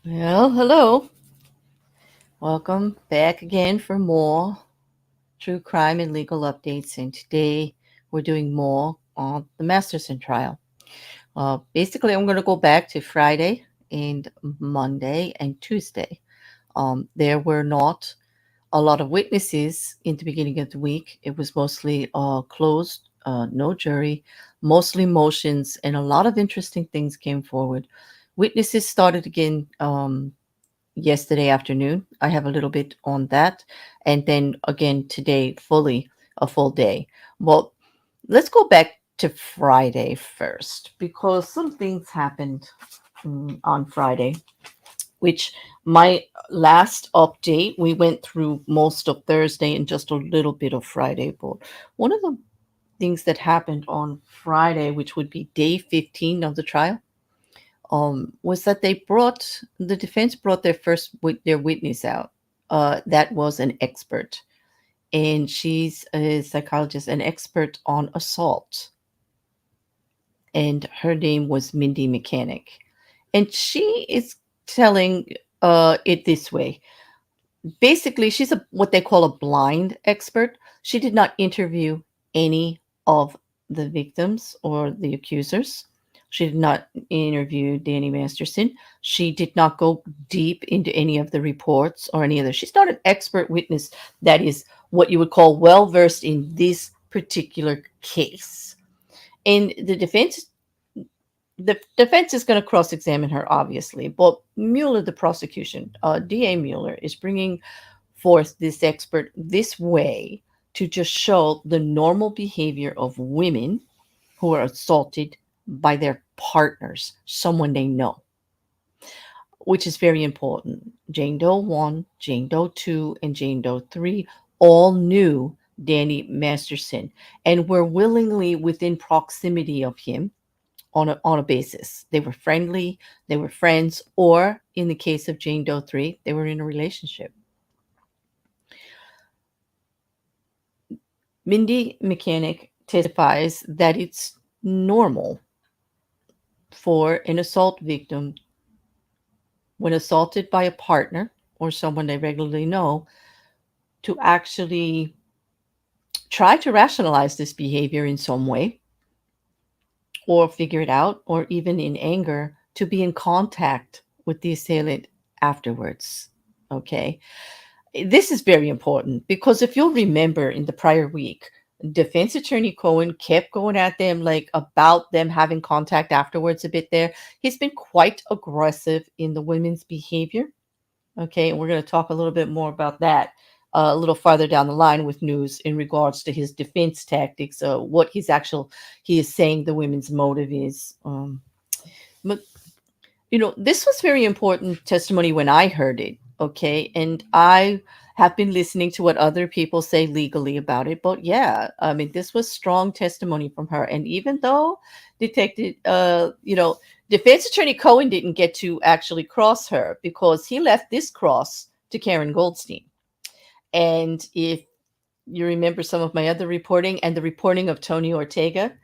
Well, hello. Welcome back again for more true crime and legal updates. And today we're doing more on the Masterson trial. Basically, I'm going to go back to Friday and Monday and Tuesday. There were not a lot of witnesses in the beginning of the week. It was mostly closed, no jury, mostly motions, and a lot of interesting things came forward. Witnesses started again yesterday afternoon. I have a little bit on that. And then again today, fully a full day. Well, let's go back to Friday first because some things happened on Friday, which my last update, we went through most of Thursday and just a little bit of Friday. But one of the things that happened on Friday, which would be day 15 of the trial, was that the defense brought their witness out. That was an expert, and she's a psychologist, an expert on assault, and her name was Mindy Mechanic, and she is telling it this way. Basically, she's a what they call a blind expert. She did not interview any of the victims or the accusers. She did not interview Danny Masterson. She did not go deep into any of the reports or any other. She's not an expert witness that is what you would call well versed in this particular case. And the defense is going to cross-examine her, obviously, but Mueller, the prosecution, DA Mueller, is bringing forth this expert this way to just show the normal behavior of women who are assaulted by their partners, someone they know, which is very important. Jane Doe 1, Jane Doe 2, and Jane Doe 3 all knew Danny Masterson and were willingly within proximity of him on a basis. They were friendly, they were friends, or in the case of Jane Doe 3, they were in a relationship. Mindy Mechanic testifies that it's normal for an assault victim, when assaulted by a partner or someone they regularly know, to actually try to rationalize this behavior in some way or figure it out, or even in anger, to be in contact with the assailant afterwards. Okay. This is very important because if you'll remember in the prior week, defense attorney Cohen kept going at them like about them having contact afterwards a bit there. He's been quite aggressive in the women's behavior. Okay, and we're going to talk a little bit more about that a little farther down the line with news in regards to his defense tactics, what he is saying the women's motive is. But this was very important testimony when I heard it. Okay, and I have been listening to what other people say legally about it. But yeah, I mean, this was strong testimony from her. And even though detective, defense attorney Cohen didn't get to actually cross her because he left this cross to Karen Goldstein. And if you remember some of my other reporting and the reporting of Tony Ortega,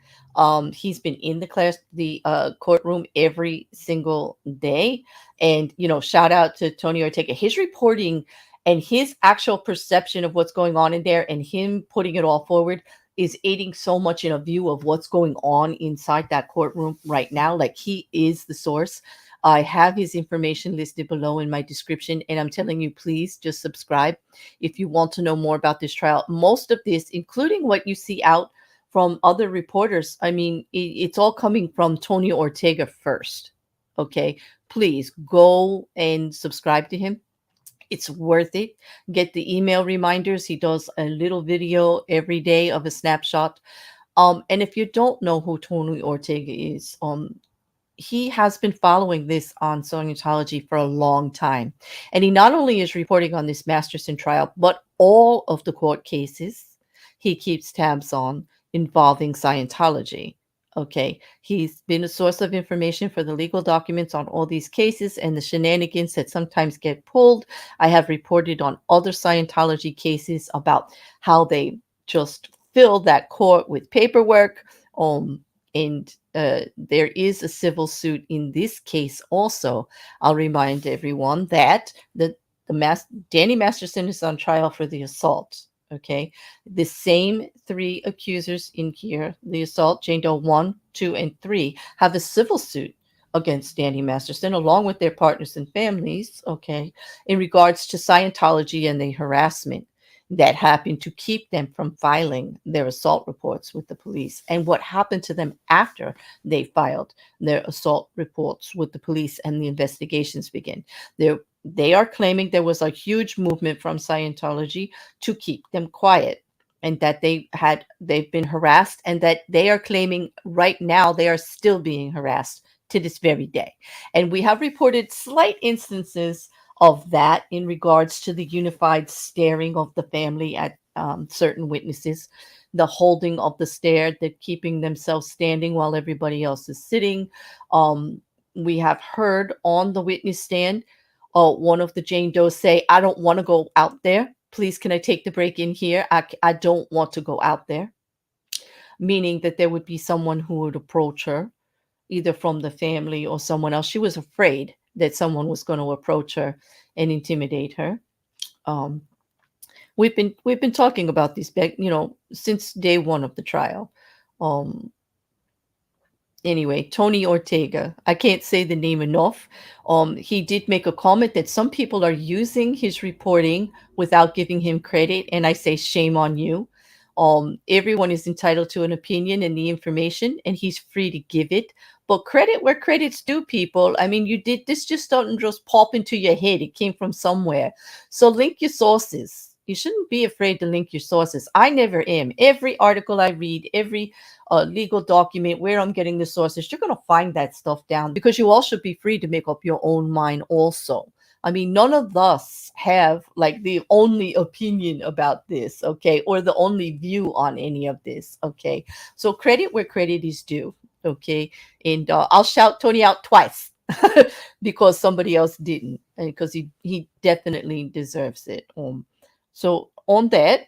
he's been in the courtroom every single day. And, shout out to Tony Ortega. His reporting and his actual perception of what's going on in there and him putting it all forward is aiding so much in a view of what's going on inside that courtroom right now. Like, he is the source. I have his information listed below in my description, and I'm telling you, please just subscribe if you want to know more about this trial. Most of this, including what you see out from other reporters, I mean, it's all coming from Tony Ortega first. Okay, please go and subscribe to him. It's worth it. Get the email reminders. He does a little video every day of a snapshot. And if you don't know who Tony Ortega is, he has been following this on Scientology for a long time. And he not only is reporting on this Masterson trial, but all of the court cases he keeps tabs on involving Scientology. Okay. He's been a source of information for the legal documents on all these cases and the shenanigans that sometimes get pulled. I have reported on other Scientology cases about how they just fill that court with paperwork. And there is a civil suit in this case also. I'll remind everyone that Danny Masterson is on trial for the assault. Okay, the same three accusers in here, the assault, Jane Doe 1, 2, and 3, have a civil suit against Danny Masterson, along with their partners and families, okay, in regards to Scientology and the harassment that happened to keep them from filing their assault reports with the police, and what happened to them after they filed their assault reports with the police and the investigations began. They are claiming there was a huge movement from Scientology to keep them quiet, and that they've been harassed, and that they are claiming right now they are still being harassed to this very day. And we have reported slight instances of that in regards to the unified staring of the family at certain witnesses, the holding of the stair, the keeping themselves standing while everybody else is sitting. We have heard on the witness stand one of the Jane Does say, "I don't want to go out there. Please, can I take the break in here? I don't want to go out there." Meaning that there would be someone who would approach her, either from the family or someone else. She was afraid that someone was going to approach her and intimidate her. Um, we've been talking about this back, since day one of the trial. Um, anyway, Tony Ortega, I can't say the name enough. He did make a comment that some people are using his reporting without giving him credit, and I say shame on you. Everyone is entitled to an opinion and the information, and he's free to give it. But credit where credit's due, people. I mean, you did this, just doesn't just pop into your head. It came from somewhere. So link your sources. You shouldn't be afraid to link your sources. I never am. Every article I read, every legal document, where I'm getting the sources, you're going to find that stuff down, because you all should be free to make up your own mind also. I mean, none of us have like the only opinion about this, okay, or the only view on any of this, okay. So credit where credit is due, okay. And I'll shout Tony out twice because somebody else didn't, because he definitely deserves it. So on that,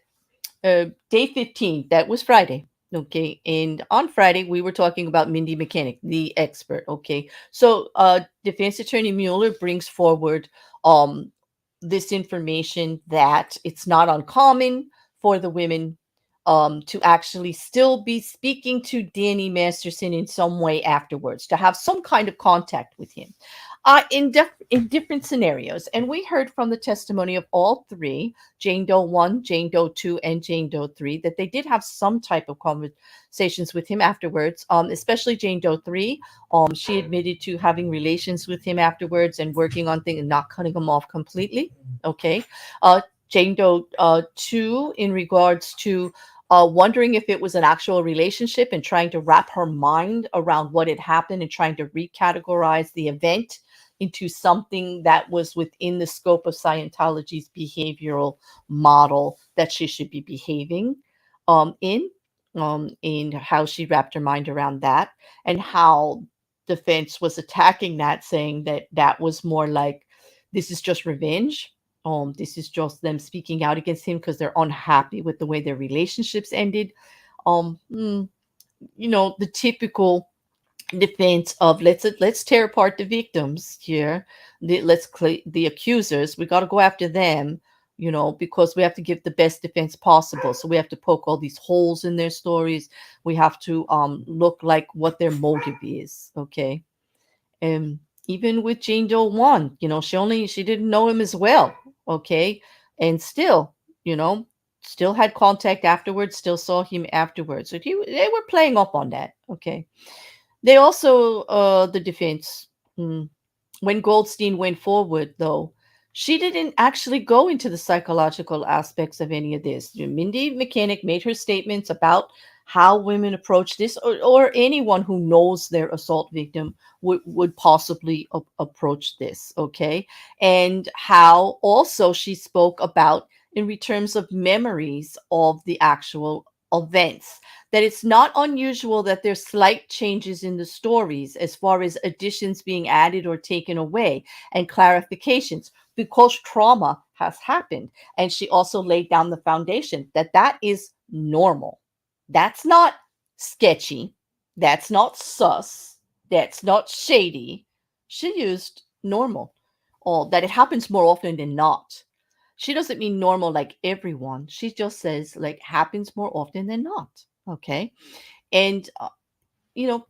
day 15, that was Friday. Okay. And on Friday, we were talking about Mindy Mechanic, the expert. Okay. So defense attorney Mueller brings forward um, this information that it's not uncommon for the women to actually still be speaking to Danny Masterson in some way afterwards, to have some kind of contact with him in different scenarios. And we heard from the testimony of all three, Jane Doe 1, Jane Doe 2, and Jane Doe 3, that they did have some type of conversations with him afterwards, especially Jane Doe 3. She admitted to having relations with him afterwards and working on things and not cutting him off completely. Okay. Jane Doe 2, in regards to wondering if it was an actual relationship and trying to wrap her mind around what had happened and trying to recategorize the event into something that was within the scope of Scientology's behavioral model that she should be behaving in how she wrapped her mind around that, and how defense was attacking that, saying that that was more like, this is just revenge. This is just them speaking out against him because they're unhappy with the way their relationships ended. Um, mm, the typical defense of let's tear apart the victims here. The accusers. We got to go after them. Because we have to give the best defense possible. So we have to poke all these holes in their stories. We have to look like what their motive is. Okay. And even with Jane Doe 1, she didn't know him as well. Okay. And still, you know, still had contact afterwards, still saw him afterwards. So they were playing up on that. Okay. They also, the defense, when Goldstein went forward, though, she didn't actually go into the psychological aspects of any of this. Mindy Mechanic made her statements about how women approach this, or anyone who knows their assault victim would possibly approach this, okay? And how also she spoke about in terms of memories of the actual events, that it's not unusual that there's slight changes in the stories as far as additions being added or taken away and clarifications because trauma has happened. And she also laid down the foundation that is normal. That's not sketchy. That's not sus. That's not shady. She used normal, or that it happens more often than not. She doesn't mean normal like everyone. She just says like happens more often than not. Okay. And, you know,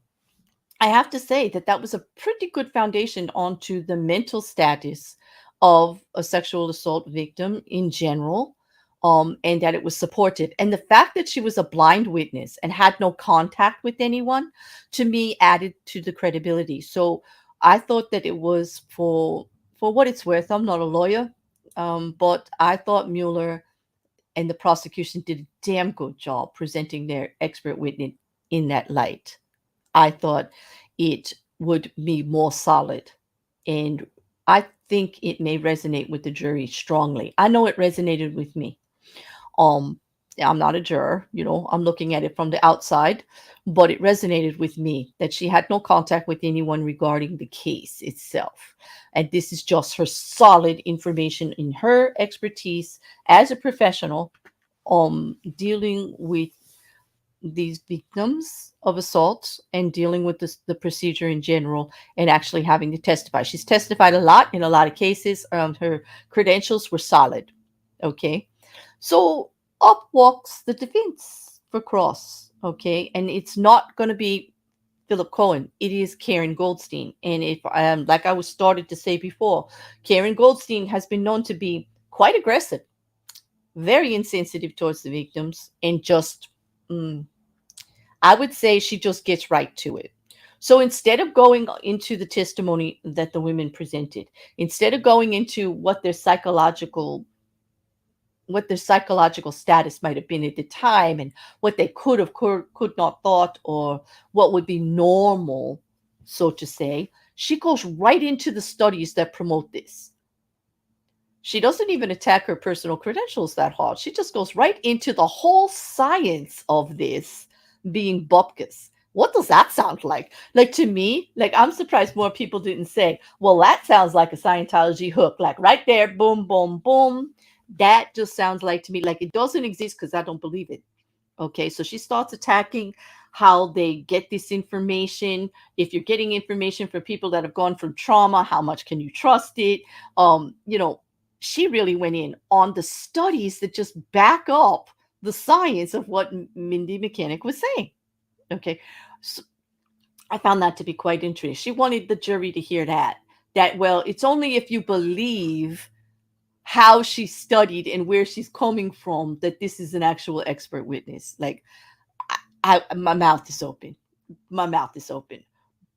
I have to say that that was a pretty good foundation onto the mental status of a sexual assault victim in general, and that it was supported. And the fact that she was a blind witness and had no contact with anyone, to me, added to the credibility. So I thought that it was for what it's worth. I'm not a lawyer, but I thought Mueller and the prosecution did a damn good job presenting their expert witness in that light. I thought it would be more solid. And I think it may resonate with the jury strongly. I know it resonated with me. Um, I'm not a juror, I'm looking at it from the outside, but it resonated with me that she had no contact with anyone regarding the case itself. And this is just her solid information in her expertise as a professional, dealing with these victims of assault and dealing with the procedure in general and actually having to testify. She's testified a lot in a lot of cases. Her credentials were solid. Okay. So up walks the defense for Cross. Okay. And it's not going to be Philip Cohen. It is Karen Goldstein. And if like I was started to say before, Karen Goldstein has been known to be quite aggressive, very insensitive towards the victims, and just I would say she just gets right to it. So instead of going into the testimony that the women presented, instead of going into what their psychological status might have been at the time and what they could not thought, or what would be normal, so to say, she goes right into the studies that promote this. She doesn't even attack her personal credentials that hard. She just goes right into the whole science of this being bupkis. What does that sound like? Like, to me, like, I'm surprised more people didn't say, well, that sounds like a Scientology hook. Like right there, boom, boom, boom. That just sounds like to me like it doesn't exist because I don't believe it. Okay, so she starts attacking how they get this information. If you're getting information from people that have gone from trauma, how much can you trust it? You know, she really went in on the studies that just back up the science of what Mindy Mechanic was saying. Okay, so I found that to be quite interesting. She wanted the jury to hear that, well, it's only if you believe how she studied and where she's coming from that this is an actual expert witness. Like, my mouth is open. My mouth is open.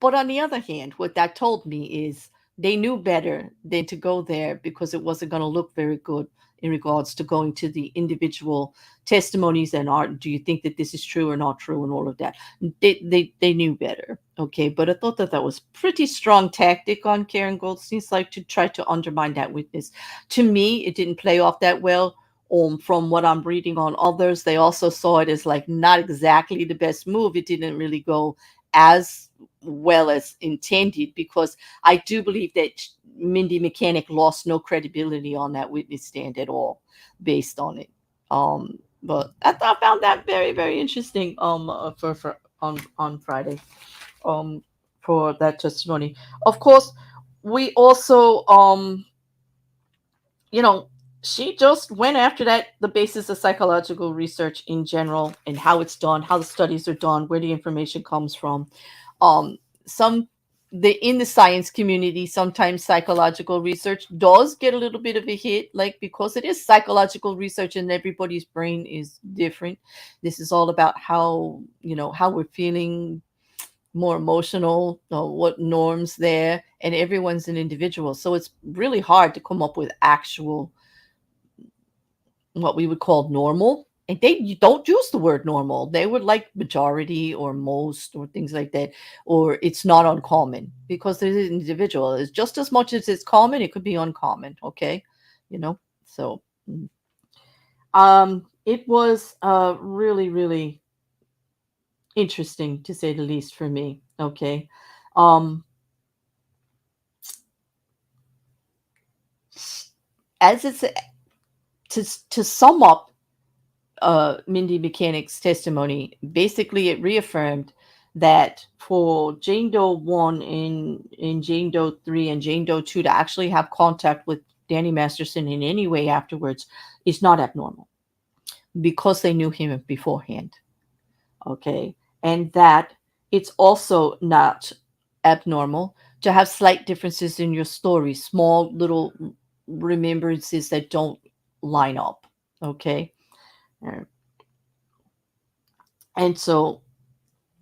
But on the other hand, what that told me is they knew better than to go there because it wasn't going to look very good in regards to going to the individual testimonies and art. Do you think that this is true or not true and all of that? They knew better. Okay. But I thought that that was pretty strong tactic on Karen Goldstein's side to try to undermine that witness. To me, it didn't play off that well. From what I'm reading on others, they also saw it as like not exactly the best move. It didn't really go as well as intended, because I do believe that Mindy Mechanic lost no credibility on that witness stand at all based on it. But I found that very, very interesting for on Friday for that testimony. Of course, we also you know, she just went after that, the basis of psychological research in general and how it's done, how the studies are done, where the information comes from. Um, some in the science community, sometimes psychological research does get a little bit of a hit, like because it is psychological research and everybody's brain is different. This is all about how, how we're feeling, more emotional, what norms there, and everyone's an individual. So it's really hard to come up with actual, what we would call normal. And you don't use the word normal. They would like majority or most or things like that, or it's not uncommon, because there's an individual. It's just as much as it's common, it could be uncommon. Okay. So it was really, really interesting, to say the least, for me. Okay. Um, as it's to sum up Mindy Mechanic's testimony, basically it reaffirmed that for Jane Doe 1 and Jane Doe 3 and Jane Doe 2 to actually have contact with Danny Masterson in any way afterwards is not abnormal because they knew him beforehand. Okay. And that it's also not abnormal to have slight differences in your story, small little remembrances that don't line up. Okay. Uh, And so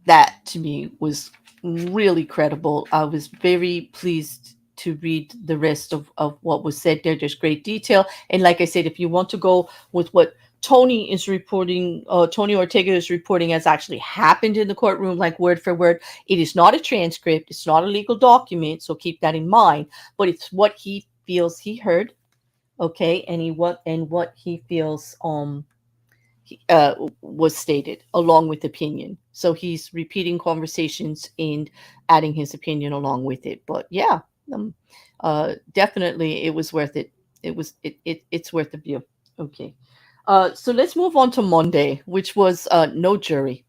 that to me was really credible. I was very pleased to read the rest of what was said there. There's great detail. And like I said, if you want to go with what Tony is reporting, Tony Ortega is reporting has actually happened in the courtroom, like word for word. It is not a transcript. It's not a legal document. So keep that in mind. But it's what he feels he heard. Okay. And what he feels uh, was stated along with opinion. So he's repeating conversations and adding his opinion along with it. But yeah, um, definitely it was worth it. It's worth the view. Okay. So let's move on to Monday, which was no jury,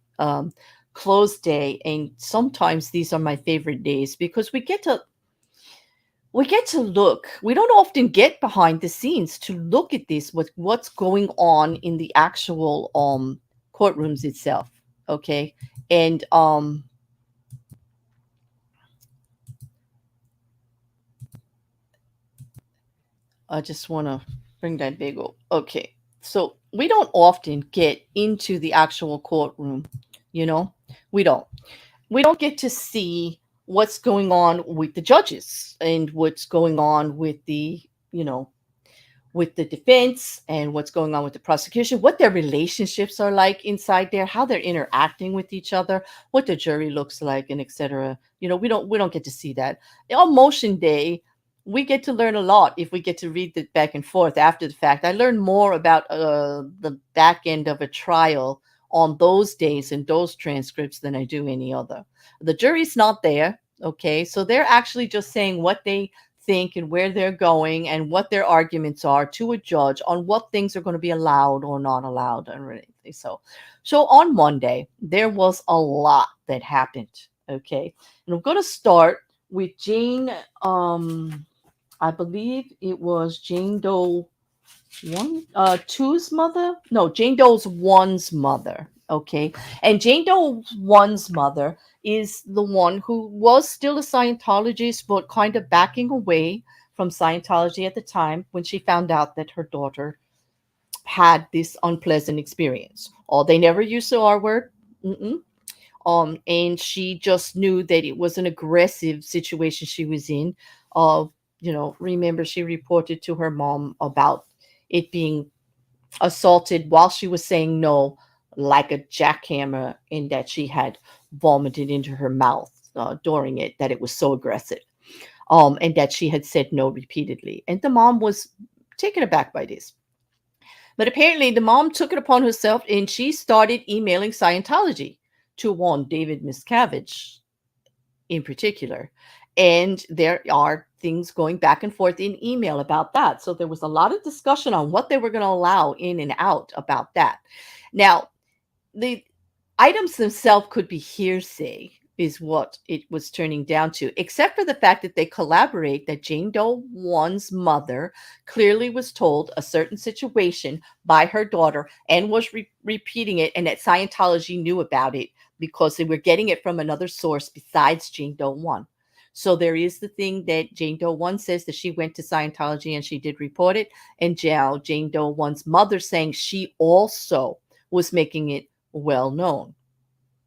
closed day, and sometimes these are my favorite days because we get to look. We don't often get behind the scenes to look at this, what's going on in the actual courtrooms itself. Okay. And I just want to bring that bagel. Okay. So we don't often get into the actual courtroom, you know? We don't. We don't get to see what's going on with the judges and what's going on with you know, with the defense and what's going on with the prosecution, what their relationships are like inside there, how they're interacting with each other, what the jury looks like, and etc. We don't get to see that. On motion day, we get to learn a lot if we get to read the back and forth after the fact. I learned more about the back end of a trial on those days and those transcripts than I do any other. The jury's not there. Okay, so they're actually just saying what they think and where they're going and what their arguments are to a judge on what things are going to be allowed or not allowed and anything. So on Monday there was a lot that happened. Okay, and I'm going to start with Jane. I believe it was Jane Doe two's mother. No, Jane Doe's one's mother. Okay, and Jane Doe one's mother is the one who was still a Scientologist, but kind of backing away from Scientology at the time when she found out that her daughter had this unpleasant experience. Oh, they never used the R word. Mm-mm. And she just knew that it was an aggressive situation she was in. Of remember she reported to her mom about it being assaulted while she was saying no, like a jackhammer, in that she had vomited into her mouth during it, that it was so aggressive, and that she had said no repeatedly. And the mom was taken aback by this. But apparently, the mom took it upon herself and she started emailing Scientology to warn David Miscavige in particular. And there are things going back and forth in email about that. So there was a lot of discussion on what they were going to allow in and out about that. Now, the items themselves could be hearsay, is what it was turning down to, except for the fact that they collaborate that Jane Doe one's mother clearly was told a certain situation by her daughter and was repeating it, and that Scientology knew about it because they were getting it from another source besides Jane Doe one. So there is the thing that Jane Doe one says, that she went to Scientology and she did report it, and Jane Doe one's mother saying she also was making it well known.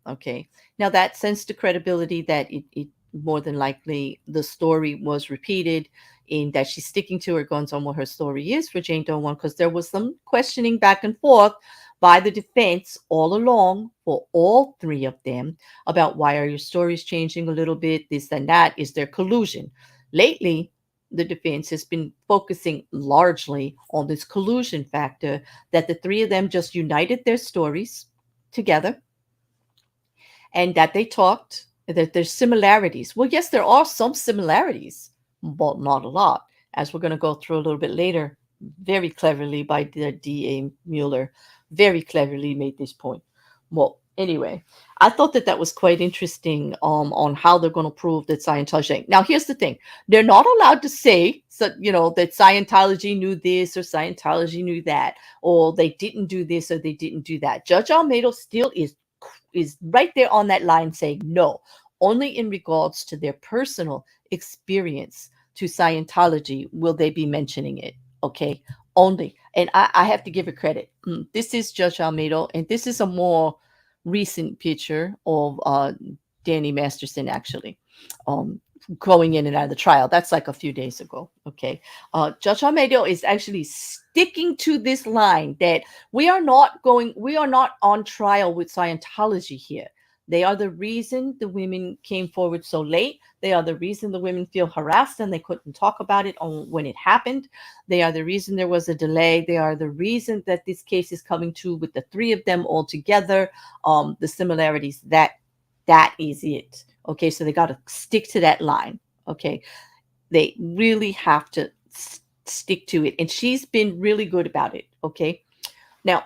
Okay. Now that sends to credibility that it more than likely the story was repeated, in that she's sticking to her guns on what her story is for Jane Doe 1, because there was some questioning back and forth by the defense all along for all three of them about, why are your stories changing a little bit, this and that, is there collusion? Lately, the defense has been focusing largely on this collusion factor, that the three of them just united their stories together and that they talked, that there's similarities. Well, yes, there are some similarities, but not a lot, as we're going to go through a little bit later. Very cleverly by the D.A. Mueller, very cleverly made this point. Well, Anyway, I thought that that was quite interesting on how they're going to prove that Scientology. Now, here's the thing: they're not allowed to say so, that Scientology knew this or Scientology knew that, or they didn't do this or they didn't do that. Judge Almeida still is right there on that line saying no, only in regards to their personal experience to Scientology will they be mentioning it. Okay, only. And I have to give it credit. This is Judge Almeida, and this is a more recent picture of Danny Masterson actually um, going in and out of the trial. That's like a few days ago. Okay. Judge Almeida is actually sticking to this line that we are not on trial with Scientology here. They are the reason the women came forward so late. They are the reason the women feel harassed and they couldn't talk about it when it happened. They are the reason there was a delay. They are the reason that this case is coming to with the three of them all together. The similarities, that is it. Okay, so they got to stick to that line. Okay, they really have to stick to it, and she's been really good about it. Okay, now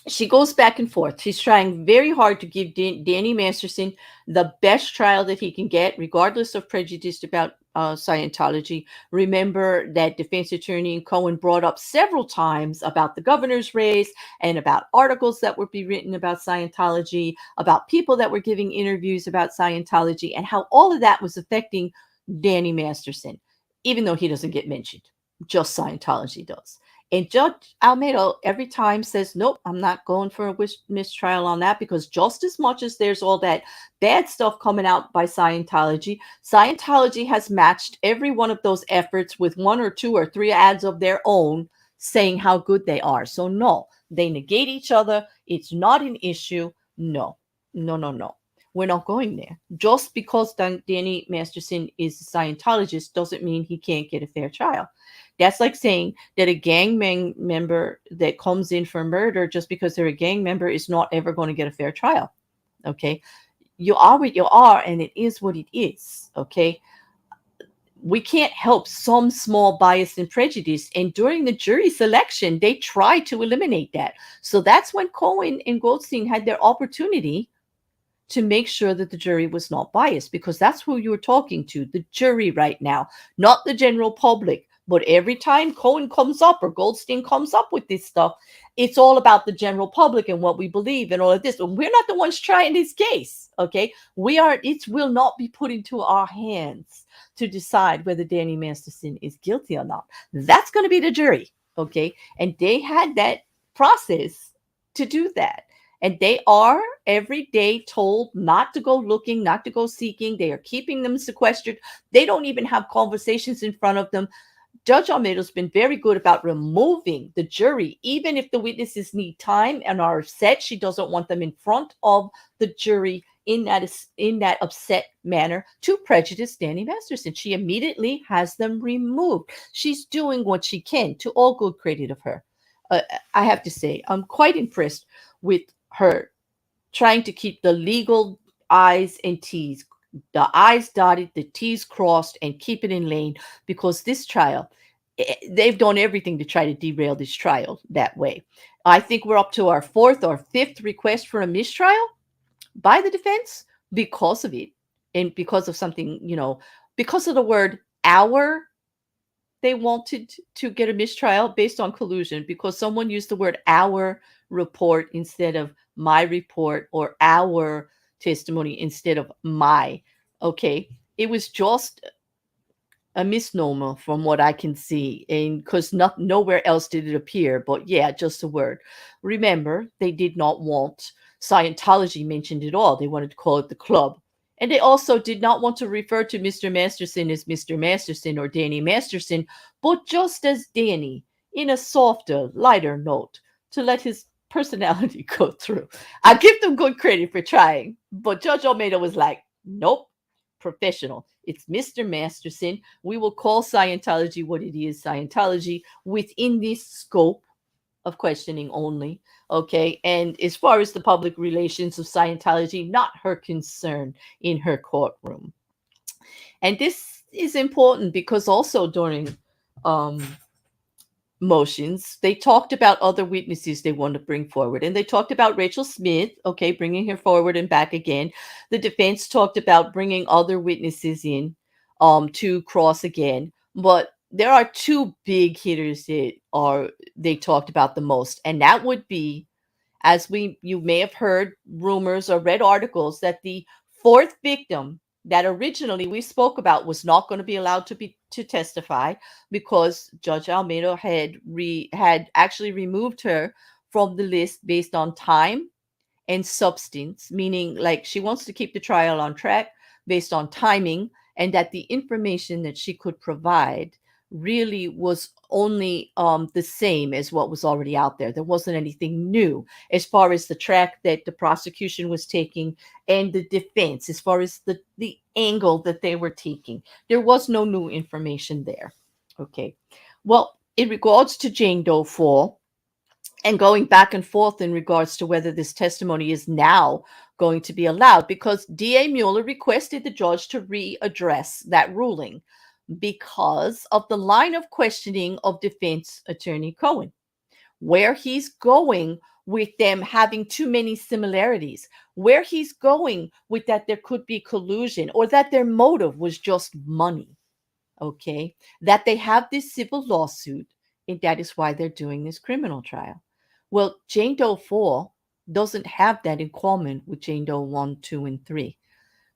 she goes back and forth. She's trying very hard to give Danny Masterson the best trial that he can get, regardless of prejudice about Scientology. Remember that defense attorney Cohen brought up several times about the governor's race and about articles that would be written about Scientology, about people that were giving interviews about Scientology, and how all of that was affecting Danny Masterson, even though he doesn't get mentioned. Just Scientology does. And Judge Almeida every time says, nope, I'm not going for a mistrial on that, because just as much as there's all that bad stuff coming out by Scientology, Scientology has matched every one of those efforts with one or two or three ads of their own saying how good they are. So no, they negate each other. It's not an issue. No, no, no, no. We're not going there. Just because Danny Masterson is a Scientologist doesn't mean he can't get a fair trial. That's like saying that a gang member that comes in for murder just because they're a gang member is not ever going to get a fair trial. Okay. You are what you are, and it is what it is. Okay. We can't help some small bias and prejudice. And during the jury selection, they tried to eliminate that. So that's when Cohen and Goldstein had their opportunity to make sure that the jury was not biased, because that's who you're talking to, the jury right now, not the general public. But every time Cohen comes up or Goldstein comes up with this stuff, it's all about the general public and what we believe and all of this. And we're not the ones trying this case, okay? It will not be put into our hands to decide whether Danny Masterson is guilty or not. That's going to be the jury, okay? And they had that process to do that. And they are every day told not to go looking, not to go seeking. They are keeping them sequestered. They don't even have conversations in front of them. Judge Almeida's been very good about removing the jury, even if the witnesses need time and are upset. She doesn't want them in front of the jury in that upset manner to prejudice Danny Masterson. She immediately has them removed. She's doing what she can, to all good credit of her. I have to say, I'm quite impressed with her trying to keep the legal I's and T's, the I's dotted, the T's crossed, and keep it in lane, because this trial, they've done everything to try to derail this trial that way. I think we're up to our fourth or fifth request for a mistrial by the defense because of it, and because of something, because of the word our. They wanted to get a mistrial based on collusion because someone used the word our report instead of my report, or our testimony instead of my. Okay. It was just a misnomer from what I can see, and because nowhere else did it appear, but yeah, just a word. Remember, they did not want Scientology mentioned at all. They wanted to call it the club. And they also did not want to refer to Mr. Masterson as Mr. Masterson or Danny Masterson, but just as Danny, in a softer, lighter note, to let his personality go through. I give them good credit for trying, but Judge Almeida was like, nope, professional. It's Mr. Masterson. We will call Scientology what it is, Scientology, within this scope of questioning only. Okay. And as far as the public relations of Scientology, not her concern in her courtroom. And this is important because also during motions, they talked about other witnesses they want to bring forward. And they talked about Rachel Smith, okay, bringing her forward and back again. The defense talked about bringing other witnesses in to cross again. But there are two big hitters that are they talked about the most, and that would be, as you may have heard rumors or read articles, that the fourth victim that originally we spoke about was not going to be allowed to testify because Judge Almeida had actually removed her from the list based on time and substance, meaning like she wants to keep the trial on track based on timing, and that the information that she could provide really was only the same as what was already out there. There wasn't anything new as far as the track that the prosecution was taking and the defense, as far as the angle that they were taking. There was no new information there. Okay. Well, in regards to Jane Doe 4, and going back and forth in regards to whether this testimony is now going to be allowed, because DA Mueller requested the judge to readdress that ruling because of the line of questioning of defense attorney Cohen, where he's going with them having too many similarities, where he's going with that there could be collusion or that their motive was just money. Okay, that they have this civil lawsuit, and that is why they're doing this criminal trial. Well, Jane Doe 4 doesn't have that in common with Jane Doe 1, 2, and 3.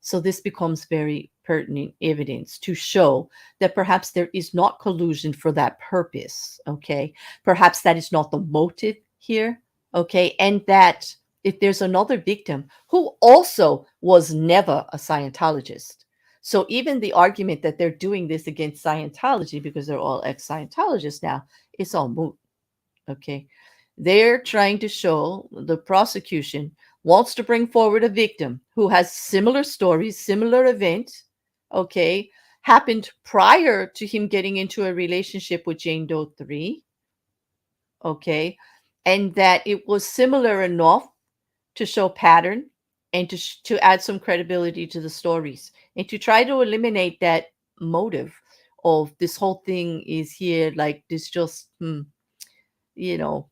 So this becomes very pertinent evidence to show that perhaps there is not collusion for that purpose. Okay, perhaps that is not the motive here. Okay, and that if there's another victim who also was never a Scientologist, so even the argument that they're doing this against Scientology because they're all ex-Scientologists now, it's all moot. Okay. They're trying to show, the prosecution wants to bring forward a victim who has similar stories, similar events, okay, happened prior to him getting into a relationship with Jane Doe 3, okay, and that it was similar enough to show pattern and to add some credibility to the stories and to try to eliminate that motive of this whole thing is here like this just you know,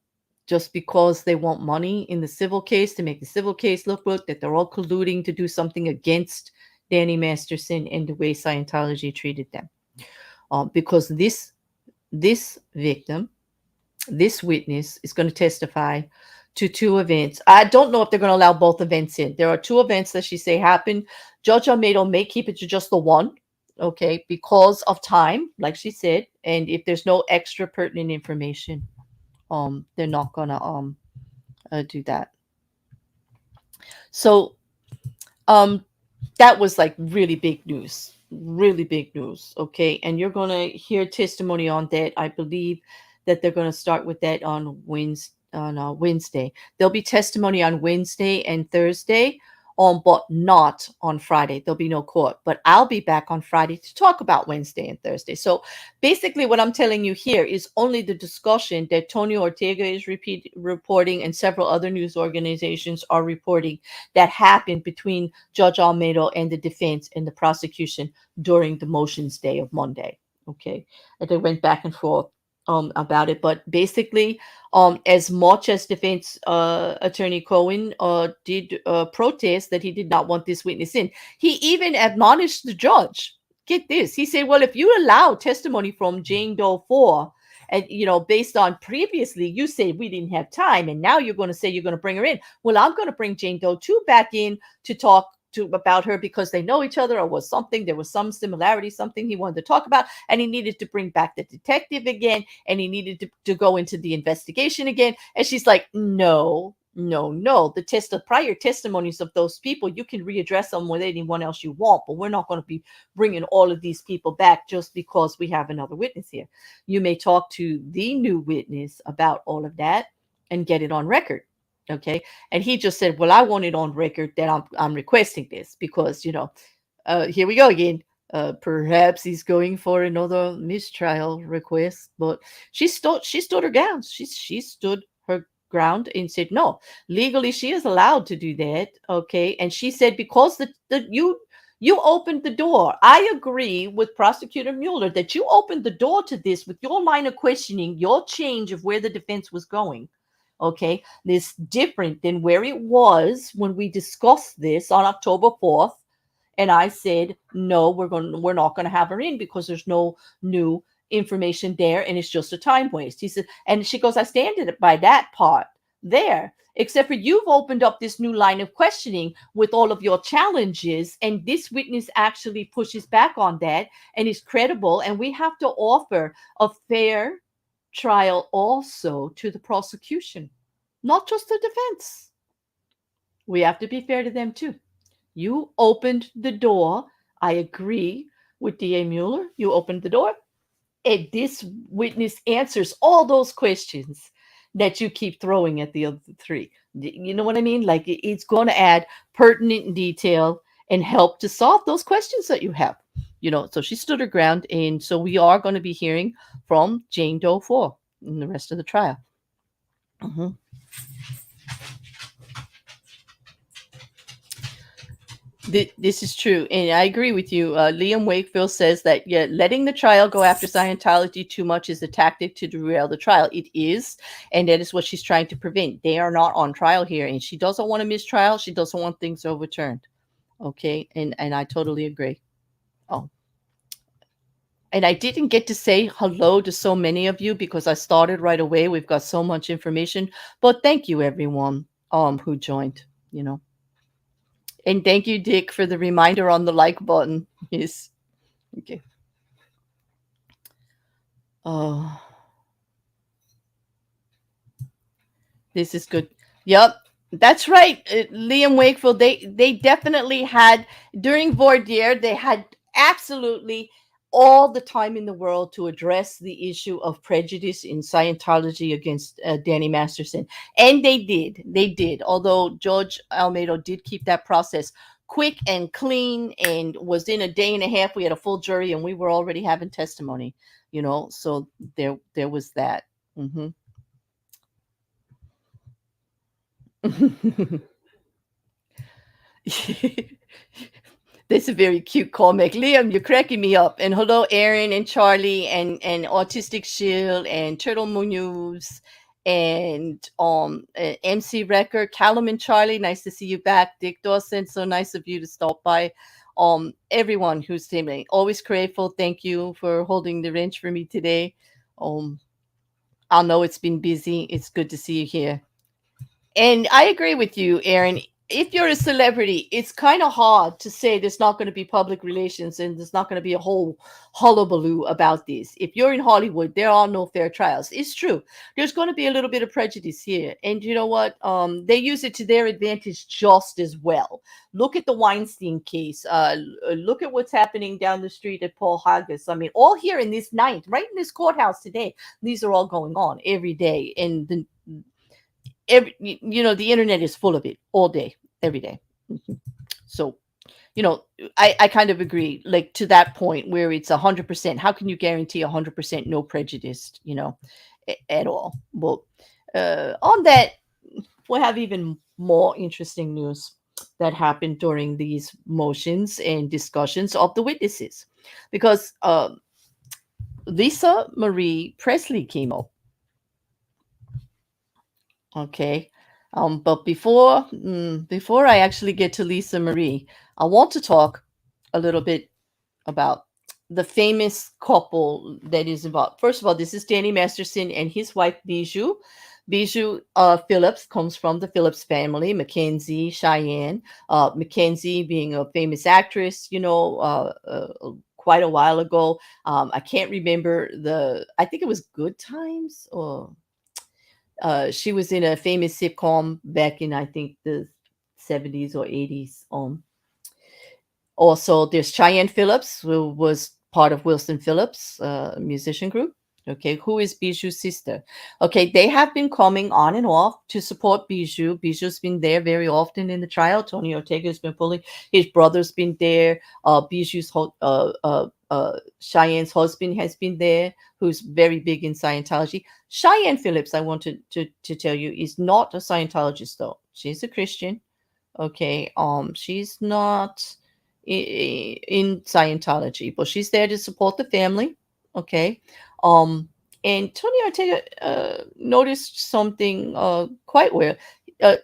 just because they want money in the civil case to make the civil case look good, that they're all colluding to do something against Danny Masterson and the way Scientology treated them. Because this victim, this witness is going to testify to two events. I don't know if they're going to allow both events in. There are two events that she say happened. Judge Almeida may keep it to just the one, okay, because of time, like she said, and if there's no extra pertinent information, they're not gonna do that. So that was like really big news, okay, and you're gonna hear testimony on that. I believe that they're gonna start with that on Wednesday. There'll be testimony on Wednesday and Thursday, but not on Friday. There'll be no court, but I'll be back on Friday to talk about Wednesday and Thursday. So basically what I'm telling you here is only the discussion that Tony Ortega is reporting and several other news organizations are reporting that happened between Judge Almeida and the defense and the prosecution during the motions day of Monday. Okay. And they went back and forth about it, but basically as much as defense attorney Cohen did protest that he did not want this witness in, he even admonished the judge. Get this, he said, well, if you allow testimony from Jane Doe 4, and based on previously you said we didn't have time, and now you're going to say you're going to bring her in, well, I'm going to bring Jane Doe 2 back in to talk about her because they know each other, or was something, there was some similarity, something he wanted to talk about, and he needed to bring back the detective again, and he needed to go into the investigation again. And she's like, no, the prior testimonies of those people, you can readdress them with anyone else you want, but we're not going to be bringing all of these people back just because we have another witness here. You may talk to the new witness about all of that and get it on record. Okay. And he just said, well, I want it on record that I'm requesting this because, here we go again. Perhaps he's going for another mistrial request, but she stood her ground. She stood her ground and said, no, legally she is allowed to do that. Okay. And she said, because You opened the door. I agree with Prosecutor Mueller that you opened the door to this with your line of questioning, your change of where the defense was going. Okay, this different than where it was when we discussed this on October 4th. And I said, no, we're not going to have her in because there's no new information there and it's just a time waste. He said, and she goes, I stand by that part there, except for you've opened up this new line of questioning with all of your challenges, and this witness actually pushes back on that and is credible, and we have to offer a fair trial also to the prosecution, not just the defense. We have to be fair to them too. You opened the door. I agree with DA Mueller. You opened the door. And this witness answers all those questions that you keep throwing at the other three. You know what I mean? Like it's going to add pertinent detail and help to solve those questions that you have. So she stood her ground. And so we are going to be hearing from Jane Doe 4 in the rest of the trial. Mhm. This is true, and I agree with you. Liam Wakefield says that letting the trial go after Scientology too much is a tactic to derail the trial. It is, and that is what she's trying to prevent. They are not on trial here, and she doesn't want to miss trial. She doesn't want things overturned. Okay, and I totally agree. Oh, and I didn't get to say hello to so many of you because I started right away. We've got so much information, but thank you everyone who joined. And thank you, Dick, for the reminder on the like button. Yes. Okay. Oh, this is good. Yep. That's right. Liam Wakefield, they definitely had, during voir dire, they had absolutely all the time in the world to address the issue of prejudice in Scientology against Danny Masterson. And they did. They did. Although George Almeida did keep that process quick and clean and was in a day and a half. We had a full jury and we were already having testimony, so there was that. Mm-hmm. That's a very cute comic. Liam, you're cracking me up. And hello, Aaron and Charlie and Autistic Shield and Turtle Munoz and MC Record, Callum and Charlie. Nice to see you back. Dick Dawson, so nice of you to stop by. Everyone who's saying always grateful. Thank you for holding the wrench for me today. I know it's been busy. It's good to see you here. And I agree with you, Aaron. If you're a celebrity, it's kind of hard to say there's not going to be public relations and there's not going to be a whole hullabaloo about this. If you're in Hollywood, there are no fair trials. It's true. There's going to be a little bit of prejudice here. And you know what? They use it to their advantage just as well. Look at the Weinstein case. Look at what's happening down the street at Paul Haggis. I mean, all here in this night, right in this courthouse today, these are all going on every day. And the internet is full of it all day, every day. So, I kind of agree, like to that point where it's 100%. How can you guarantee 100% no prejudice, at all? Well, on that, we'll have even more interesting news that happened during these motions and discussions of the witnesses, because Lisa Marie Presley came up. Okay. But before I actually get to Lisa Marie, I want to talk a little bit about the famous couple that is involved. First of all, this is Danny Masterson and his wife Bijou. Bijou Phillips comes from the Phillips family. Mackenzie, Cheyenne. Mackenzie being a famous actress, quite a while ago. I can't remember I think it was Good Times or she was in a famous sitcom back in, I think, the 70s or 80s. Also, there's Cheyenne Phillips, who was part of Wilson Phillips musician group. Okay, who is Bijou's sister? Okay, they have been coming on and off to support Bijou. Bijou's been there very often in the trial. Tony Ortega's been pulling. His brother's been there. Bijou's Cheyenne's husband has been there, who's very big in Scientology. Cheyenne Phillips, I want to tell you, is not a Scientologist though. She's a Christian. Okay. She's not in Scientology, but she's there to support the family. Okay. Um, and Tony Ortega noticed something quite well.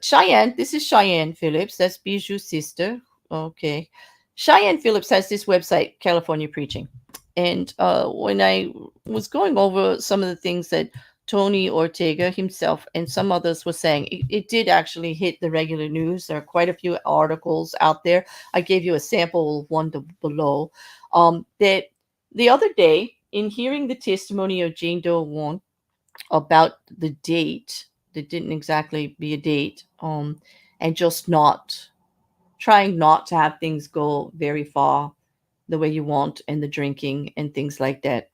Cheyenne, this is Cheyenne Phillips. That's Bijou's sister. Okay. Cheyenne Phillips has this website, California Preaching. And when I was going over some of the things that Tony Ortega himself and some others were saying, it did actually hit the regular news. There are quite a few articles out there. I gave you a sample of one below. That the other day, in hearing the testimony of Jane Doe 1 about the date, that didn't exactly be a date, and just not trying not to have things go very far the way you want, and the drinking and things like that.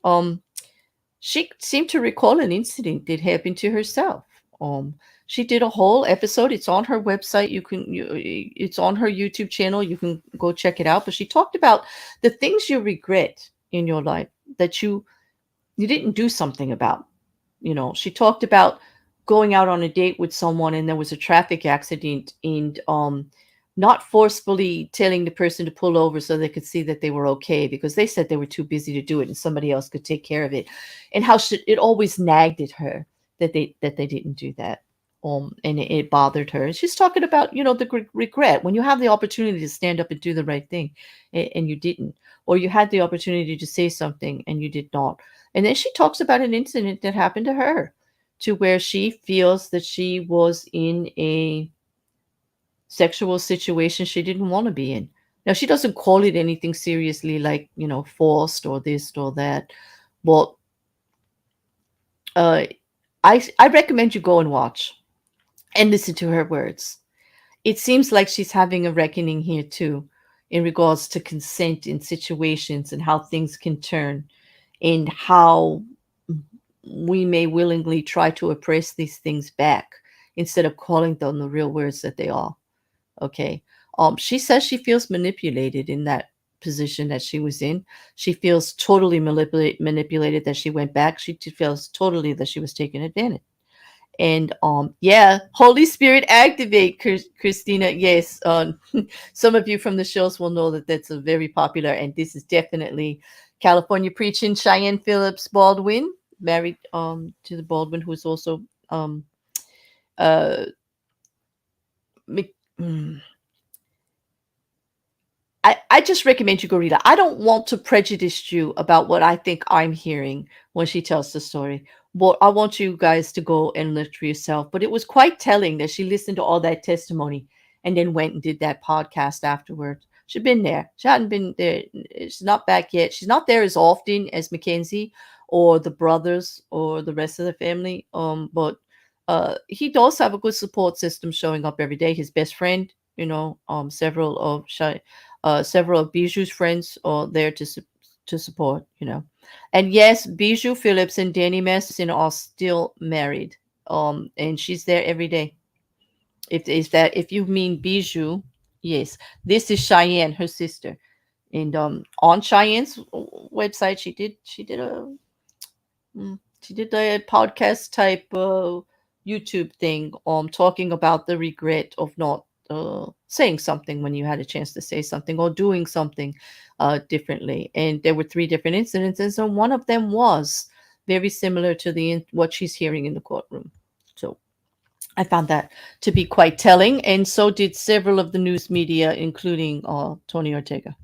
Um, she seemed to recall an incident that happened to herself. Um, she did a whole episode. It's on her website. It's on her YouTube channel. You can go check it out. But she talked about the things you regret in your life that you didn't do something about. She talked about going out on a date with someone and there was a traffic accident, and not forcefully telling the person to pull over so they could see that they were okay, because they said they were too busy to do it and somebody else could take care of it, and how it always nagged at her that they didn't do that. And it bothered her. She's talking about, the regret when you have the opportunity to stand up and do the right thing, and you didn't, or you had the opportunity to say something and you did not. And then she talks about an incident that happened to her, to where she feels that she was in a sexual situation she didn't want to be in. Now, she doesn't call it anything seriously, like, forced or this or that. But uh, I recommend you go and watch and listen to her words. It seems like she's having a reckoning here too, in regards to consent in situations and how things can turn, and how we may willingly try to oppress these things back instead of calling them the real words that they are. Okay. She says she feels manipulated in that position that she was in. She feels totally manipulated that she went back. She feels totally that she was taken advantage. And yeah, Holy Spirit activate, Christina. Yes, some of you from the shows will know that that's a very popular, and this is definitely California Preaching. Cheyenne Phillips Baldwin, married to the Baldwin, who is also uh Mc- mm, I just recommend you go read it. I don't want to prejudice you about what I think I'm hearing when she tells the story. But I want you guys to go and look for yourself. But it was quite telling that she listened to all that testimony and then went and did that podcast afterwards. She'd been there. She hadn't been there. She's not back yet. She's not there as often as Mackenzie or the brothers or the rest of the family. But he does have a good support system showing up every day. His best friend, several of Bijou's friends are there to support, And yes, Bijou Phillips and Danny Masterson are still married. And she's there every day. If you mean Bijou, yes. This is Cheyenne, her sister. And on Cheyenne's website, she did a podcast type YouTube thing, talking about the regret of not saying something when you had a chance to say something, or doing something differently. And there were three different incidences, and one of them was very similar to what she's hearing in the courtroom. So I found that to be quite telling, and so did several of the news media, including Tony Ortega.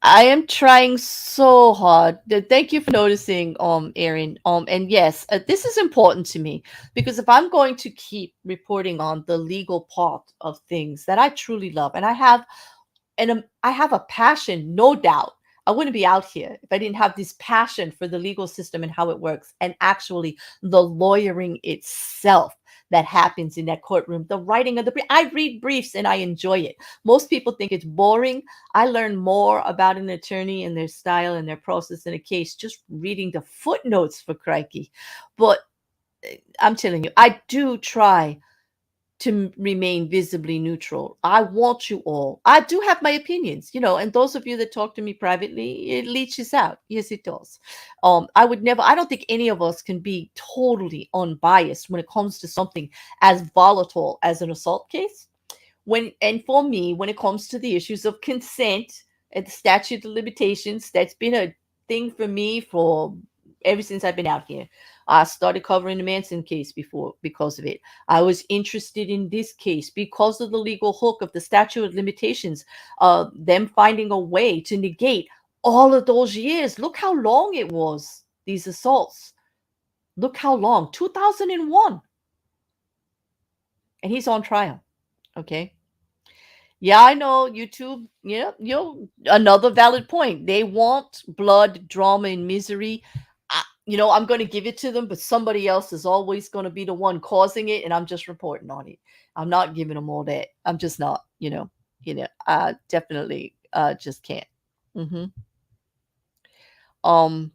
I am trying so hard. Thank you for noticing, Erin. And yes, this is important to me, because if I'm going to keep reporting on the legal part of things that I truly love, and I have a passion, no doubt. I wouldn't be out here if I didn't have this passion for the legal system and how it works, and actually the lawyering itself that happens in that courtroom, the writing of the brief. I read briefs and I enjoy it. Most people think it's boring. I learn more about an attorney and their style and their process in a case just reading the footnotes, for crikey. But I'm telling you, I do try to remain visibly neutral. I want you all. I do have my opinions, and those of you that talk to me privately, it leaches out. Yes, it does. I don't think any of us can be totally unbiased when it comes to something as volatile as an assault case, For me, when it comes to the issues of consent and the statute of limitations, that's been a thing for me for ever since I've been out here. I started covering the Manson case before because of it. I was interested in this case because of the legal hook of the statute of limitations, them finding a way to negate all of those years. Look how long it was, these assaults. Look how long, 2001. And he's on trial. Okay. Yeah, I know YouTube. Yeah, another valid point. They want blood, drama, and misery. I'm going to give it to them, but somebody else is always going to be the one causing it, and I'm just reporting on it. I'm not giving them all that. I'm just not. I definitely just can't. hmm Um,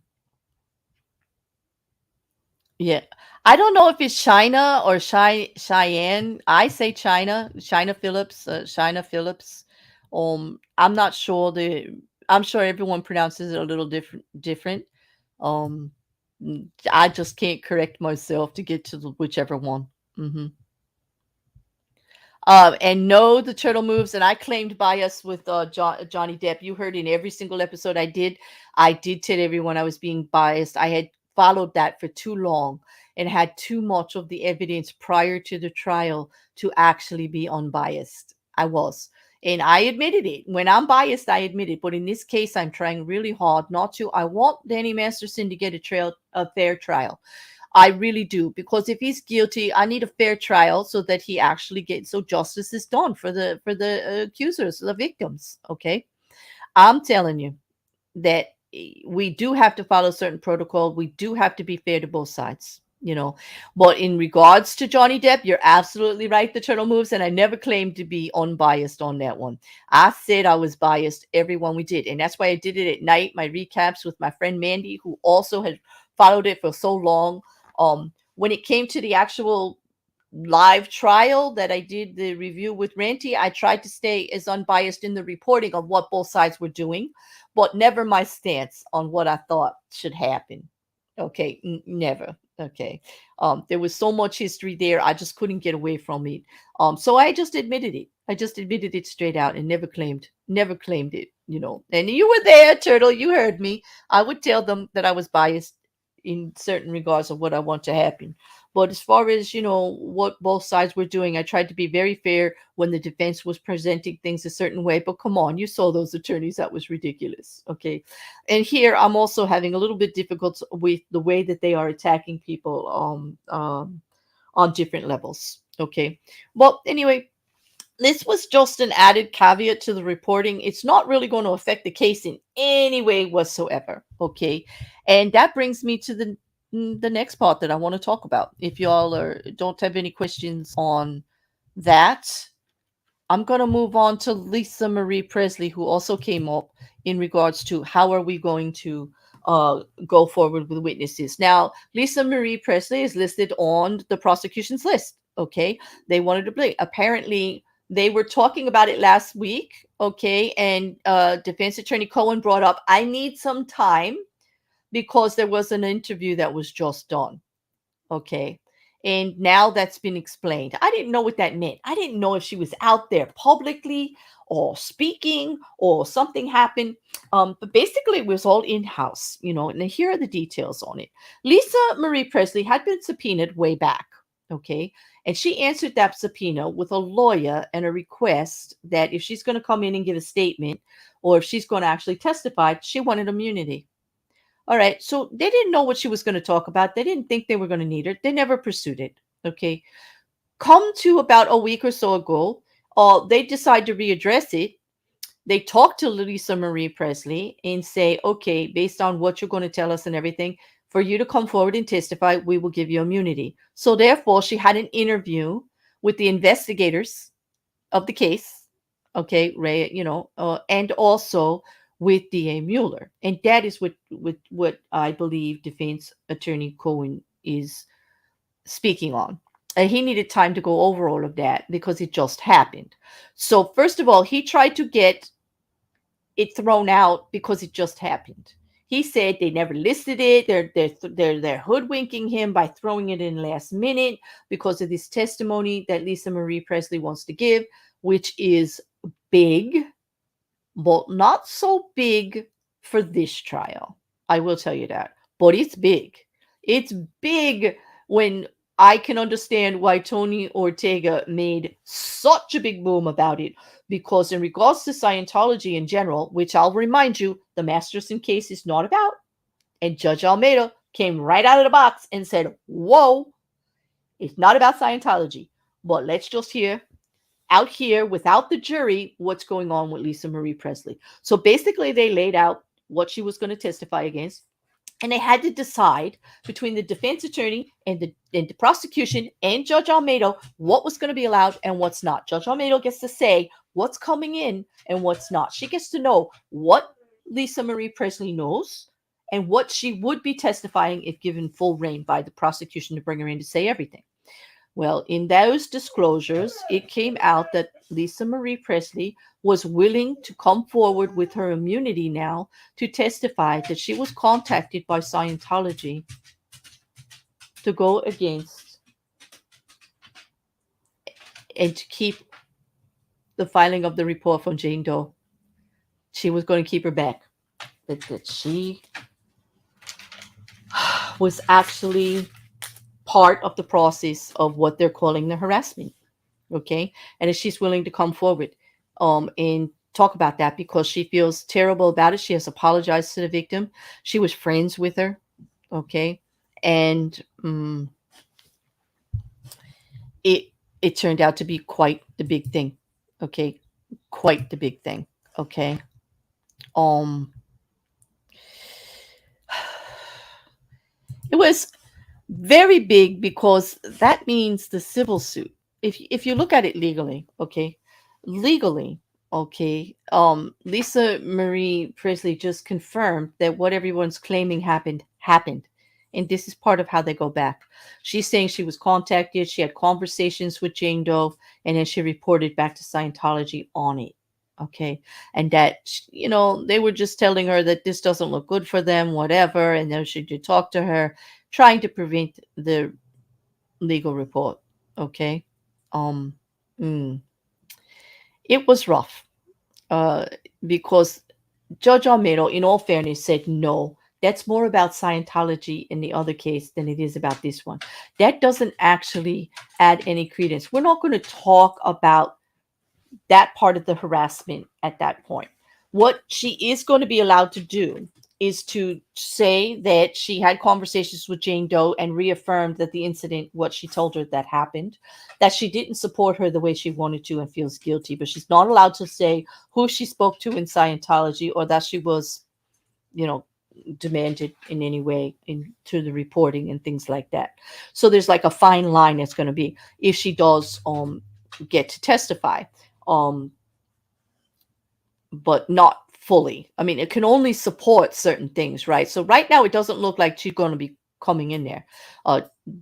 Yeah. I don't know if it's China or Cheyenne. I say China, China Phillips. I'm not sure I'm sure everyone pronounces it a little different. Um, I just can't correct myself to get to whichever one. hmm and no, the turtle moves. And I claimed bias with Johnny Depp. You heard in every single episode I did. I did tell everyone I was being biased. I had followed that for too long and had too much of the evidence prior to the trial to actually be unbiased. I was. And I admitted it. When I'm biased, I admit it. But in this case, I'm trying really hard not to. I want Danny Masterson to get a fair trial. I really do, because if he's guilty, I need a fair trial so that he actually gets so justice is done for the accusers, the victims. Okay, I'm telling you that we do have to follow certain protocol. We do have to be fair to both sides. But in regards to Johnny Depp, you're absolutely right. The turtle moves, and I never claimed to be unbiased on that one. I said I was biased every one we did, and that's why I did it at night. My recaps with my friend Mandy, who also had followed it for so long. When it came to the actual live trial that I did the review with Ranty, I tried to stay as unbiased in the reporting of what both sides were doing, but never my stance on what I thought should happen. Okay, never. Okay. There was so much history there, I just couldn't get away from it. So I just admitted it. I just admitted it straight out and never claimed it, And you were there, Turtle. You heard me. I would tell them that I was biased in certain regards of what I want to happen. But as far as, what both sides were doing, I tried to be very fair when the defense was presenting things a certain way. But come on, you saw those attorneys. That was ridiculous. Okay. And here I'm also having a little bit difficult with the way that they are attacking people on different levels. Okay. Well, anyway, this was just an added caveat to the reporting. It's not really going to affect the case in any way whatsoever. Okay. And that brings me to the next part that I want to talk about. If y'all don't have any questions on that, I'm going to move on to Lisa Marie Presley, who also came up in regards to how are we going to go forward with witnesses. Now, Lisa Marie Presley is listed on the prosecution's list. Okay. They wanted to play. Apparently, they were talking about it last week. Okay. And defense attorney Cohen brought up, I need some time because there was an interview that was just done. Okay. And now that's been explained. I didn't know what that meant. I didn't know if she was out there publicly or speaking or something happened. But basically, it was all in-house, and here are the details on it. Lisa Marie Presley had been subpoenaed way back. Okay. And she answered that subpoena with a lawyer and a request that if she's going to come in and give a statement or if she's going to actually testify, she wanted immunity. All right. So they didn't know what she was going to talk about. They didn't think they were going to need her. They never pursued it. Okay. Come to about a week or so ago, they decide to readdress it. They talk to Lisa Marie Presley and say, okay, based on what you're going to tell us and everything, for you to come forward and testify, we will give you immunity. So therefore, she had an interview with the investigators of the case. Okay, Ray, and also with DA Mueller. And that is what I believe defense attorney Cohen is speaking on. He needed time to go over all of that because it just happened. So first of all, he tried to get it thrown out because it just happened. He said they never listed it. They're hoodwinking him by throwing it in last minute because of this testimony that Lisa Marie Presley wants to give. which is big, but not so big for this trial. I will tell you that. But it's big. It's big when I can understand why Tony Ortega made such a big boom about it. Because, in regards to Scientology in general, which I'll remind you, the Masterson case is not about, and Judge Almeida came right out of the box and said, whoa, it's not about Scientology. But let's just hear out here without the jury what's going on with Lisa Marie Presley. So basically, they laid out what she was going to testify against, and they had to decide between the defense attorney and the prosecution and Judge Almeida what was going to be allowed and what's not. Judge Almeida gets to say what's coming in and what's not. She gets to know what Lisa Marie Presley knows and what she would be testifying if given full reign by the prosecution to bring her in to say everything. Well, in those disclosures, it came out that Lisa Marie Presley was willing to come forward with her immunity now to testify that she was contacted by Scientology to go against and to keep the filing of the report from Jane Doe. She was going to keep her back. That she was actually part of the process of what they're calling the harassment. Okay. And if she's willing to come forward and talk about that because she feels terrible about it. She has apologized to the victim. She was friends with her. Okay. And it turned out to be quite the big thing. Okay. Quite the big thing. Okay. It was very big because that means the civil suit. If you look at it legally, okay, Lisa Marie Presley just confirmed that what everyone's claiming happened, and this is part of how they go back. She's saying she was contacted, she had conversations with Jane Doe, and then she reported back to Scientology on it. Okay, and that they were just telling her that this doesn't look good for them, whatever, and then she did talk to her, trying to prevent the legal report. Okay. um it was rough because Judge Almeida, in all fairness, said no, that's more about Scientology in the other case than it is about this one. That doesn't actually add any credence. We're not going to talk about that part of the harassment at that point. What she is going to be allowed to do is to say that she had conversations with Jane Doe and reaffirmed that the incident, what she told her that happened, that she didn't support her the way she wanted to and feels guilty, but she's not allowed to say who she spoke to in Scientology or that she was, demanded in any way into the reporting and things like that. So there's like a fine line that's going to be if she does get to testify. But not fully. I mean, it can only support certain things, right? So right now, it doesn't look like she's going to be coming in there.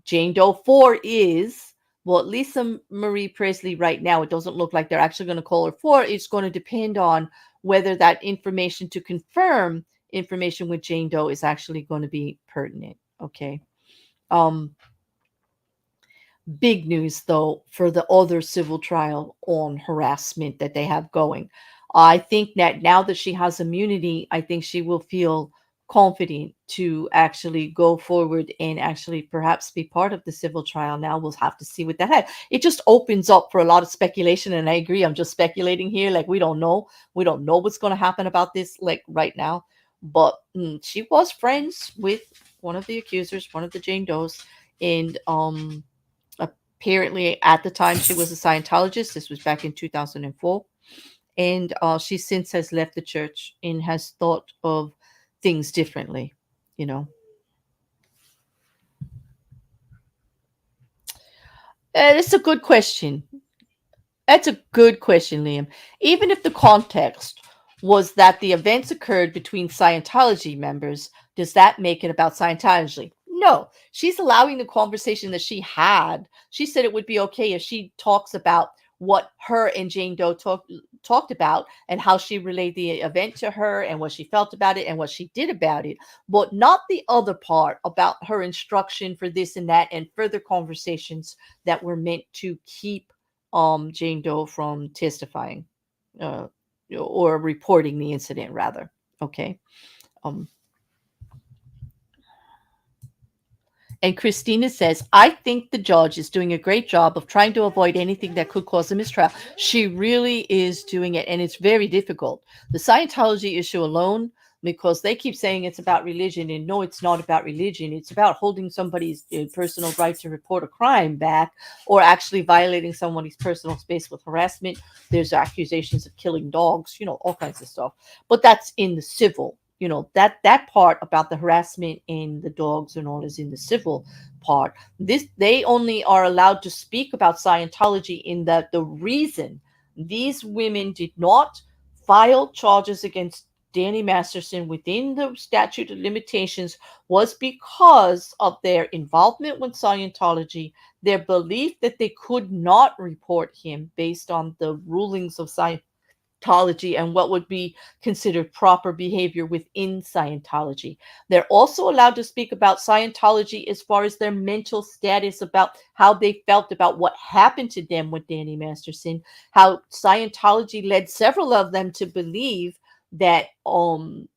Jane Doe 4 is, well, Lisa Marie Presley right now, it doesn't look like they're actually going to call her 4. It's going to depend on whether that information to confirm information with Jane Doe is actually going to be pertinent. Okay. Big news, though, for the other civil trial on harassment that they have going. I think that now that she has immunity, I think she will feel confident to actually go forward and actually perhaps be part of the civil trial. Now we'll have to see what that has. It just opens up for a lot of speculation, and I agree. I'm just speculating here. Like we don't know what's going to happen about this like right now. But she was friends with one of the accusers, one of the Jane Does, and apparently at the time she was a Scientologist. This was back in 2004. And she since has left the church and has thought of things differently, It's a good question. That's a good question, Liam. Even if the context was that the events occurred between Scientology members, does that make it about Scientology? No. She's allowing the conversation that she had. She said it would be okay if she talks about what her and Jane Doe talked about and how she relayed the event to her and what she felt about it and what she did about it, but not the other part about her instruction for this and that and further conversations that were meant to keep Jane Doe from testifying, uh, or reporting the incident rather. Okay. Um, And Christina says, I think the judge is doing a great job of trying to avoid anything that could cause a mistrial. She really is doing it, and it's very difficult. The Scientology issue alone, because they keep saying it's about religion, and no, it's not about religion. It's about holding somebody's personal right to report a crime back, or actually violating somebody's personal space with harassment. There's accusations of killing dogs, all kinds of stuff. But that's in the civil. That part about the harassment and the dogs and all is in the civil part. This, they only are allowed to speak about Scientology in that the reason these women did not file charges against Danny Masterson within the statute of limitations was because of their involvement with Scientology, their belief that they could not report him based on the rulings of Scientology and what would be considered proper behavior within Scientology. They're also allowed to speak about Scientology as far as their mental status, about how they felt about what happened to them with Danny Masterson, how Scientology led several of them to believe that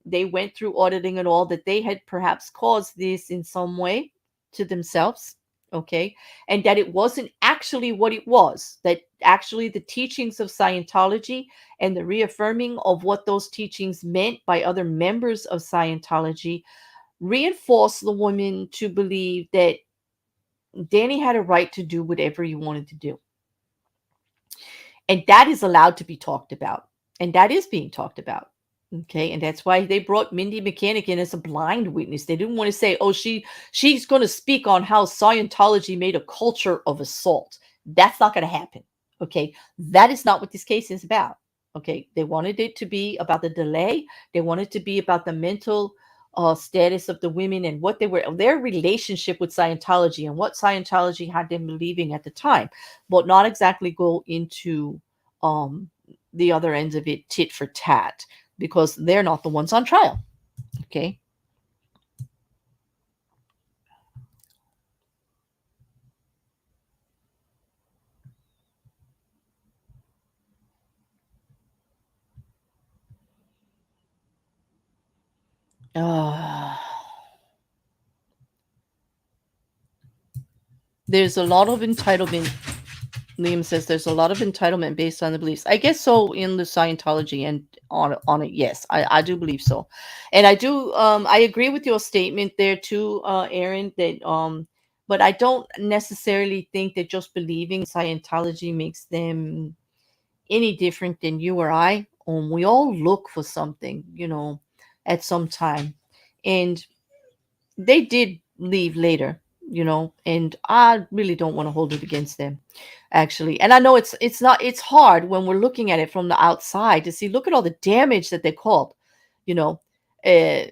they went through auditing and all, that they had perhaps caused this in some way to themselves. Okay. And that it wasn't actually what it was, that actually the teachings of Scientology and the reaffirming of what those teachings meant by other members of Scientology reinforced the woman to believe that Danny had a right to do whatever he wanted to do. And that is allowed to be talked about. And that is being talked about. Okay. And that's why they brought Mindy Mechanic in as a blind witness. They didn't want to say, oh, she's going to speak on how Scientology made a culture of assault. That's not going to happen. Okay. That is not what this case is about. Okay. They wanted it to be about the delay. They wanted to be about the mental status of the women and what they were, their relationship with Scientology and what Scientology had them believing at the time, but not exactly go into the other ends of it, tit for tat, because they're not the ones on trial. Okay. Uh, there's a lot of entitlement. Liam says there's a lot of entitlement based on the beliefs. I guess so in the Scientology and on it. Yes, I do believe so. And I do I agree with your statement there too, Aaron, that but I don't necessarily think that just believing Scientology makes them any different than you or I. We all look for something, at some time. And they did leave later, and I really don't want to hold it against them, actually. And I know it's hard when we're looking at it from the outside to see, look at all the damage that they caused, you know. Uh,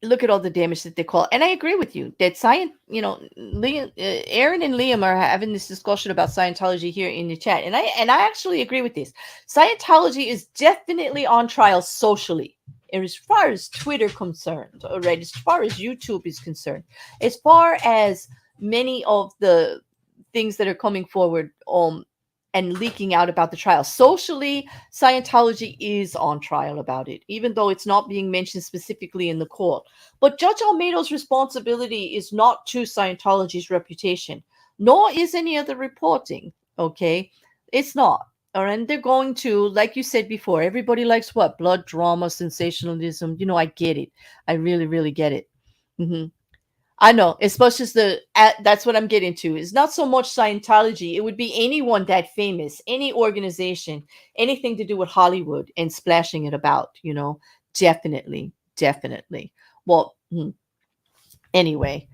Look at all the damage that they call. And I agree with you that Liam, Aaron and Liam are having this discussion about Scientology here in the chat, and I actually agree with this. Scientology is definitely on trial socially, and as far as Twitter concerned, all right, as far as YouTube is concerned, as far as many of the things that are coming forward and leaking out about the trial. Socially, Scientology is on trial about it, even though it's not being mentioned specifically in the court. But Judge Almeida's responsibility is not to Scientology's reputation, nor is any of the reporting. Okay, it's not. All right, and they're going to, like you said before, everybody likes what? Blood, drama, sensationalism. I get it. I really, really get it. I know, as much as that's what I'm getting to. It's not so much Scientology. It would be anyone that famous, any organization, anything to do with Hollywood and splashing it about, definitely, definitely. Well, anyway,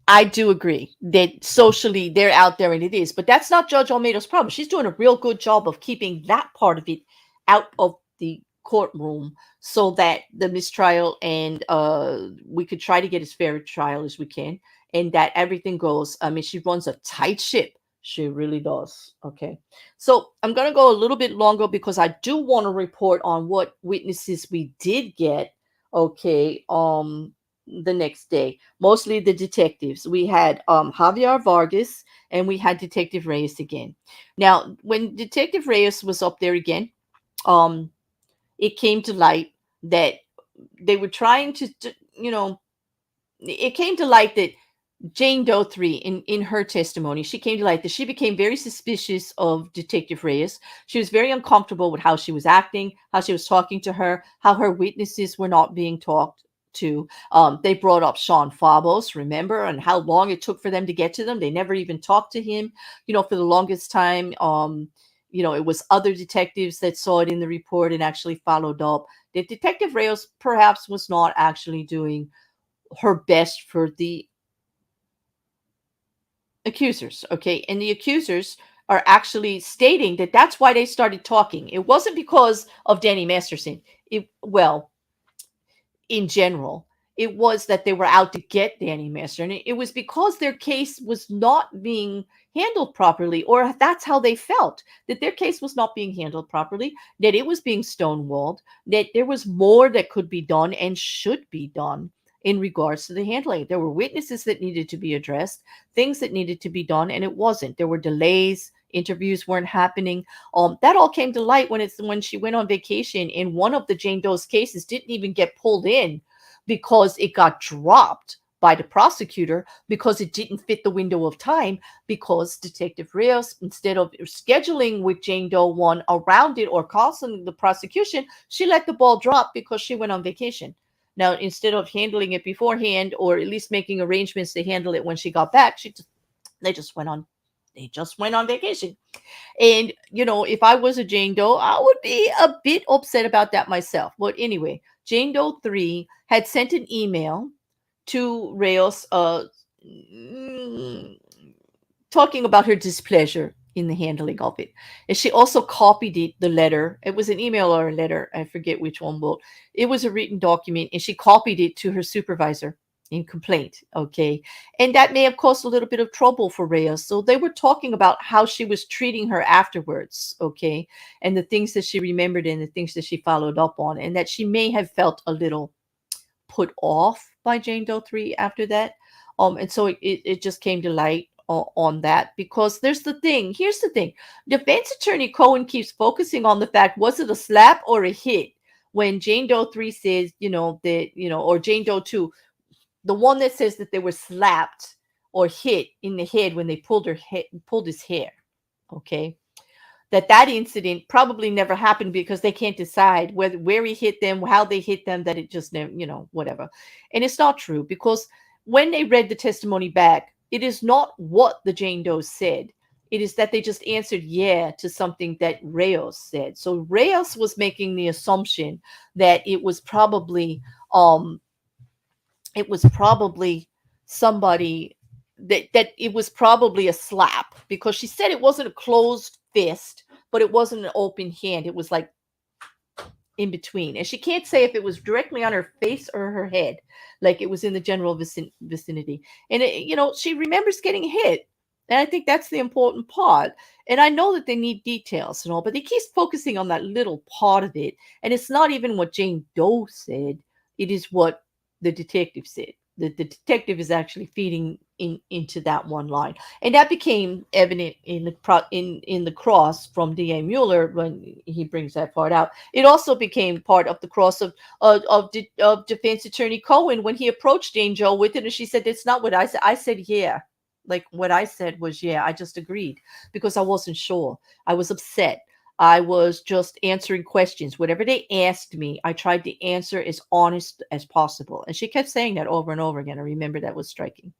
I do agree that socially they're out there and it is, but that's not Judge Almeida's problem. She's doing a real good job of keeping that part of it out of the courtroom so that the mistrial and we could try to get as fair a trial as we can, and that everything goes. I mean, she runs a tight ship. She really does. Okay. So I'm going to go a little bit longer because I do want to report on what witnesses we did get. Okay. the next day. Mostly the detectives. We had Javier Vargas and we had Detective Reyes again. Now, when Detective Reyes was up there again, um, it came to light that they were trying to, it came to light that Jane Doe 3, in her testimony, she came to light that she became very suspicious of Detective Reyes. She was very uncomfortable with how she was acting, how she was talking to her, how her witnesses were not being talked to. They brought up Sean Fabos, remember, and how long it took for them to get to them. They never even talked to him, for the longest time. It was other detectives that saw it in the report and actually followed up. That Detective Reyes perhaps was not actually doing her best for the accusers, okay? And the accusers are actually stating that that's why they started talking. It wasn't because of Danny Masterson. Well, in general, it was that they were out to get Danny Masterson. It was because their case was not being handled properly, or that's how they felt, that their case was not being handled properly, that it was being stonewalled, that there was more that could be done and should be done in regards to the handling. There were witnesses that needed to be addressed, things that needed to be done, and it wasn't. There were delays. Interviews weren't happening. That all came to light when she went on vacation. In one of the Jane Doe's cases, didn't even get pulled in because it got dropped by the prosecutor because it didn't fit the window of time, because Detective Rios, instead of scheduling with Jane Doe 1 around it or causing the prosecution, she let the ball drop because she went on vacation. Now, instead of handling it beforehand, or at least making arrangements to handle it when she got back, they just went on vacation. And, if I was a Jane Doe, I would be a bit upset about that myself. But anyway, Jane Doe 3 had sent an email to Reyes, mm, talking about her displeasure in the handling of it. And she also copied the letter. It was an email or a letter. I forget which one, but it was a written document, and she copied it to her supervisor in complaint. Okay. And that may have caused a little bit of trouble for Reyes. So they were talking about how she was treating her afterwards. Okay. And the things that she remembered and the things that she followed up on, and that she may have felt a little put off by Jane Doe 3 after that. And so it just came to light on that, because here's the thing. Defense attorney Cohen keeps focusing on the fact, was it a slap or a hit? When Jane Doe 3 says, or Jane Doe 2, the one that says that they were slapped or hit in the head when they pulled his hair. Okay. That incident probably never happened because they can't decide where he hit them, how they hit them, that it just never, whatever. And it's not true, because when they read the testimony back, it is not what the Jane Doe said. It is that they just answered yeah to something that Reyes said. So Reyes was making the assumption that it was probably somebody, that it was probably a slap, because she said it wasn't a closed fist, but it wasn't an open hand. It was like in between. And she can't say if it was directly on her face or her head, like it was in the general vicinity. And, she remembers getting hit. And I think that's the important part. And I know that they need details and all, but they keep focusing on that little part of it. And it's not even what Jane Doe said. It is what the detective said. The detective is actually feeding into that one line, and that became evident in the cross from D.A. Mueller when he brings that part out. It also became part of the cross of defense attorney Cohen when he approached Jane Doe with it, and she said, "It's not what I said." I said, "Yeah." Like, what I said was, yeah, I just agreed because I wasn't sure. I was upset. I was just answering questions. Whatever they asked me, I tried to answer as honest as possible. And she kept saying that over and over again. I remember that was striking.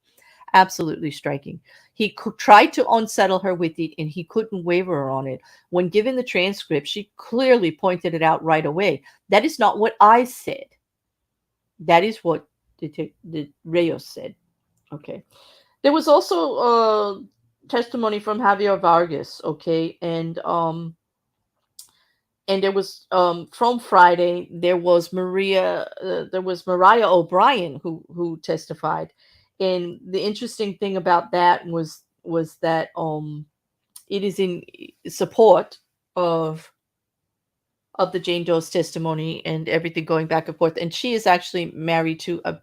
Absolutely striking. He tried to unsettle her with it, and he couldn't waver on it. When given the transcript, she clearly pointed it out right away. That is not what I said. That is what the Reyes said. Okay. There was also testimony from Javier Vargas. Okay. And there was from Friday there was Mariah O'Brien who testified, and the interesting thing about that was that it is in support of of the Jane Doe's testimony and everything going back and forth. And she is actually married to uh,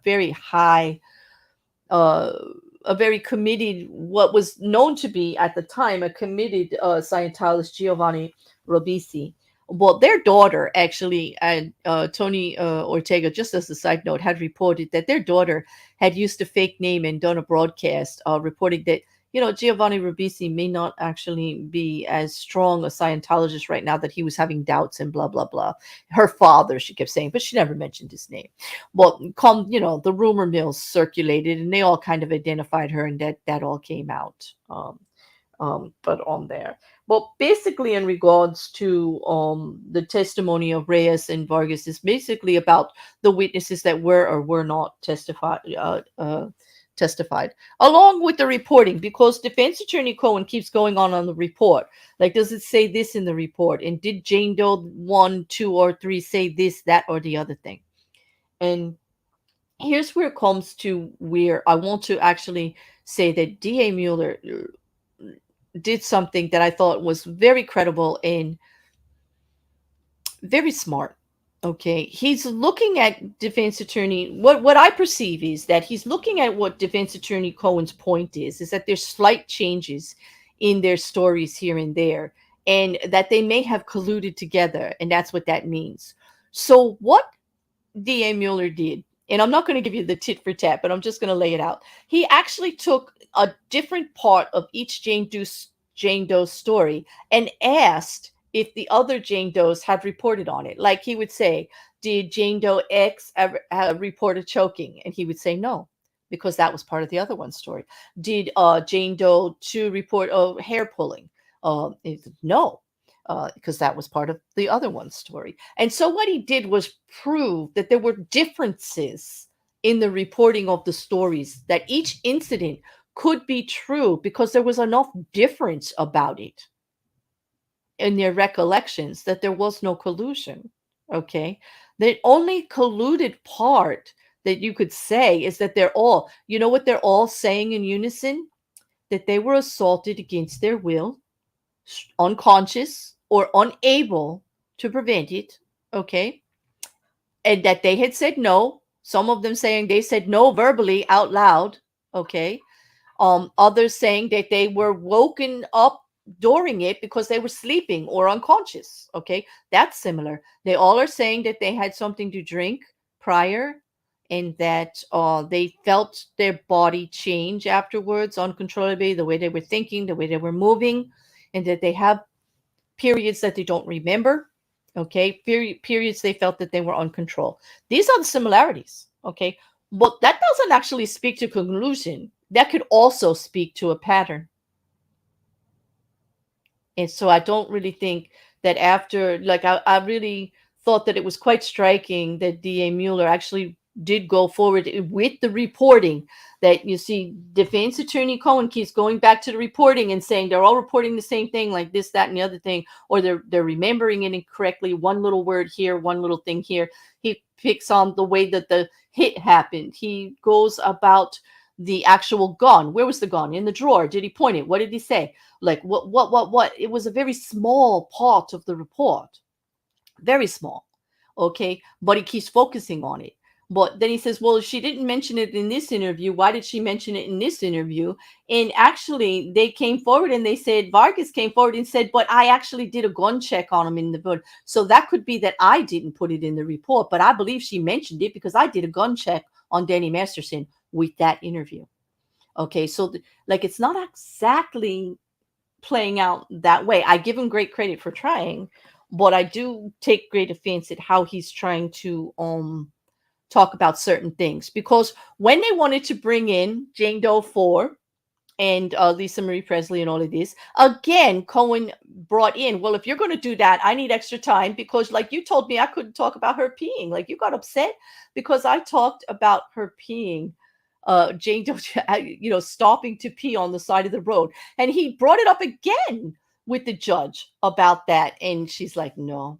a very committed, what was known to be at the time a committed Scientologist, Giovanni Ribisi. Well, their daughter actually, and Tony Ortega, just as a side note, had reported that their daughter had used a fake name and done a broadcast reporting that, Giovanni Ribisi may not actually be as strong a Scientologist right now, that he was having doubts and blah, blah, blah. Her father, she kept saying, but she never mentioned his name. Well, the rumor mills circulated and they all kind of identified her, and that all came out. But on there. Well, basically, in regards to the testimony of Reyes and Vargas, is basically about the witnesses that were or were not testified, along with the reporting, because defense attorney Cohen keeps going on the report. Like, does it say this in the report? And did Jane Doe 1, 2, or 3 say this, that, or the other thing? And here's where it comes to where I want to actually say that D.A. Mueller did something that I thought was very credible and very smart. Okay, he's looking at defense attorney. What I perceive is that he's looking at what defense attorney Cohen's point is that there's slight changes in their stories here and there, and that they may have colluded together, and that's what that means. So what D.A. Mueller did, and I'm not going to give you the tit for tat, but I'm just going to lay it out. He actually took a different part of each Jane Doe story and asked if the other Jane Does had reported on it. Like, he would say, did Jane Doe X ever report a choking? And he would say no, because that was part of the other one's story. Did Jane Doe 2 report hair pulling? No, because that was part of the other one's story. And so what he did was prove that there were differences in the reporting of the stories, that each incident could be true because there was enough difference about it in their recollections that there was no collusion. Okay. The only colluded part that you could say is that they're all, what they're all saying in unison? That they were assaulted against their will, unconscious or unable to prevent it. Okay. And that they had said no. Some of them saying they said no verbally out loud. Okay. Others saying that they were woken up during it because they were sleeping or unconscious. Okay, that's similar. They all are saying that they had something to drink prior, and that they felt their body change afterwards uncontrollably, the way they were thinking, the way they were moving, and that they have periods that they don't remember. Okay, periods they felt that they were uncontrolled. These are the similarities. Okay, but that doesn't actually speak to conclusion. That could also speak to a pattern. And so I don't really think that after, like, I really thought that it was quite striking that D.A. Mueller actually did go forward with the reporting. That, you see, defense attorney Cohen keeps going back to the reporting and saying they're all reporting the same thing, like this, that, and the other thing, or they're remembering it incorrectly. One little word here, one little thing here. He picks on the way that the hit happened. He goes about the actual gun. Where was the gun? In the drawer. Did he point it? What did he say? Like, what? It was a very small part of the report. Very small. Okay. But he keeps focusing on it. But then he says, well, she didn't mention it in this interview. Why did she mention it in this interview? And actually, they came forward and they said, Vargas came forward and said, but I actually did a gun check on him in the book. So that could be that I didn't put it in the report, but I believe she mentioned it because I did a gun check on Danny Masterson with that interview. Okay. So like, it's not exactly playing out that way. I give him great credit for trying, but I do take great offense at how he's trying to talk about certain things, because when they wanted to bring in Jane Doe 4 and Lisa Marie Presley and all of this, again, Cohen brought in, well, if you're going to do that, I need extra time, because like you told me I couldn't talk about her peeing. Like, you got upset because I talked about her peeing. Jane Doe, stopping to pee on the side of the road. And he brought it up again with the judge about that. And she's like, no,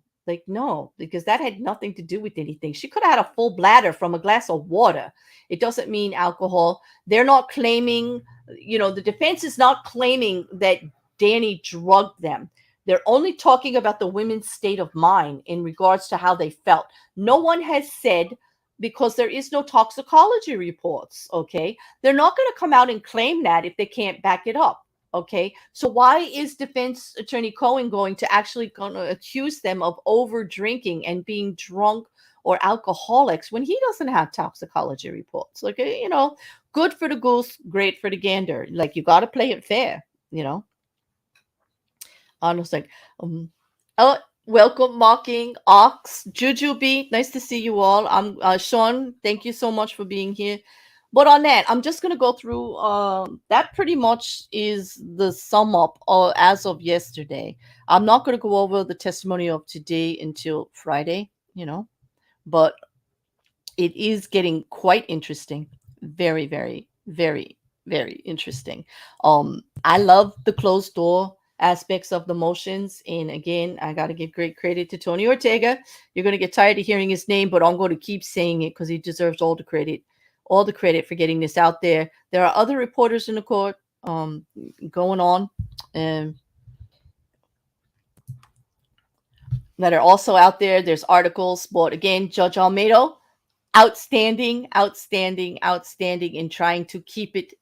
because that had nothing to do with anything. She could have had a full bladder from a glass of water. It doesn't mean alcohol. They're not claiming, the defense is not claiming that Danny drugged them. They're only talking about the women's state of mind in regards to how they felt. No one has said, because there is no toxicology reports, okay? They're not going to come out and claim that if they can't back it up. Okay, so why is defense attorney Cohen going to actually going to accuse them of over drinking and being drunk or alcoholics when he doesn't have toxicology reports? Okay, good for the goose, great for the gander. Like, you got to play it fair, you know. Honest, like, um, oh, welcome, Mocking Ox, Jujubee. Nice to see you all. I'm Sean. Thank you so much for being here. But on that, I'm just gonna go through. That pretty much is the sum up as of yesterday. I'm not gonna go over the testimony of today until Friday. But it is getting quite interesting. Very, very, very, very interesting. I love the closed door aspects of the motions. And again, I got to give great credit to Tony Ortega. You're going to get tired of hearing his name, but I'm going to keep saying it because he deserves all the credit for getting this out there. There are other reporters in the court going on that are also out there. There's articles, but again, Judge Almeida, outstanding, outstanding, outstanding in trying to keep it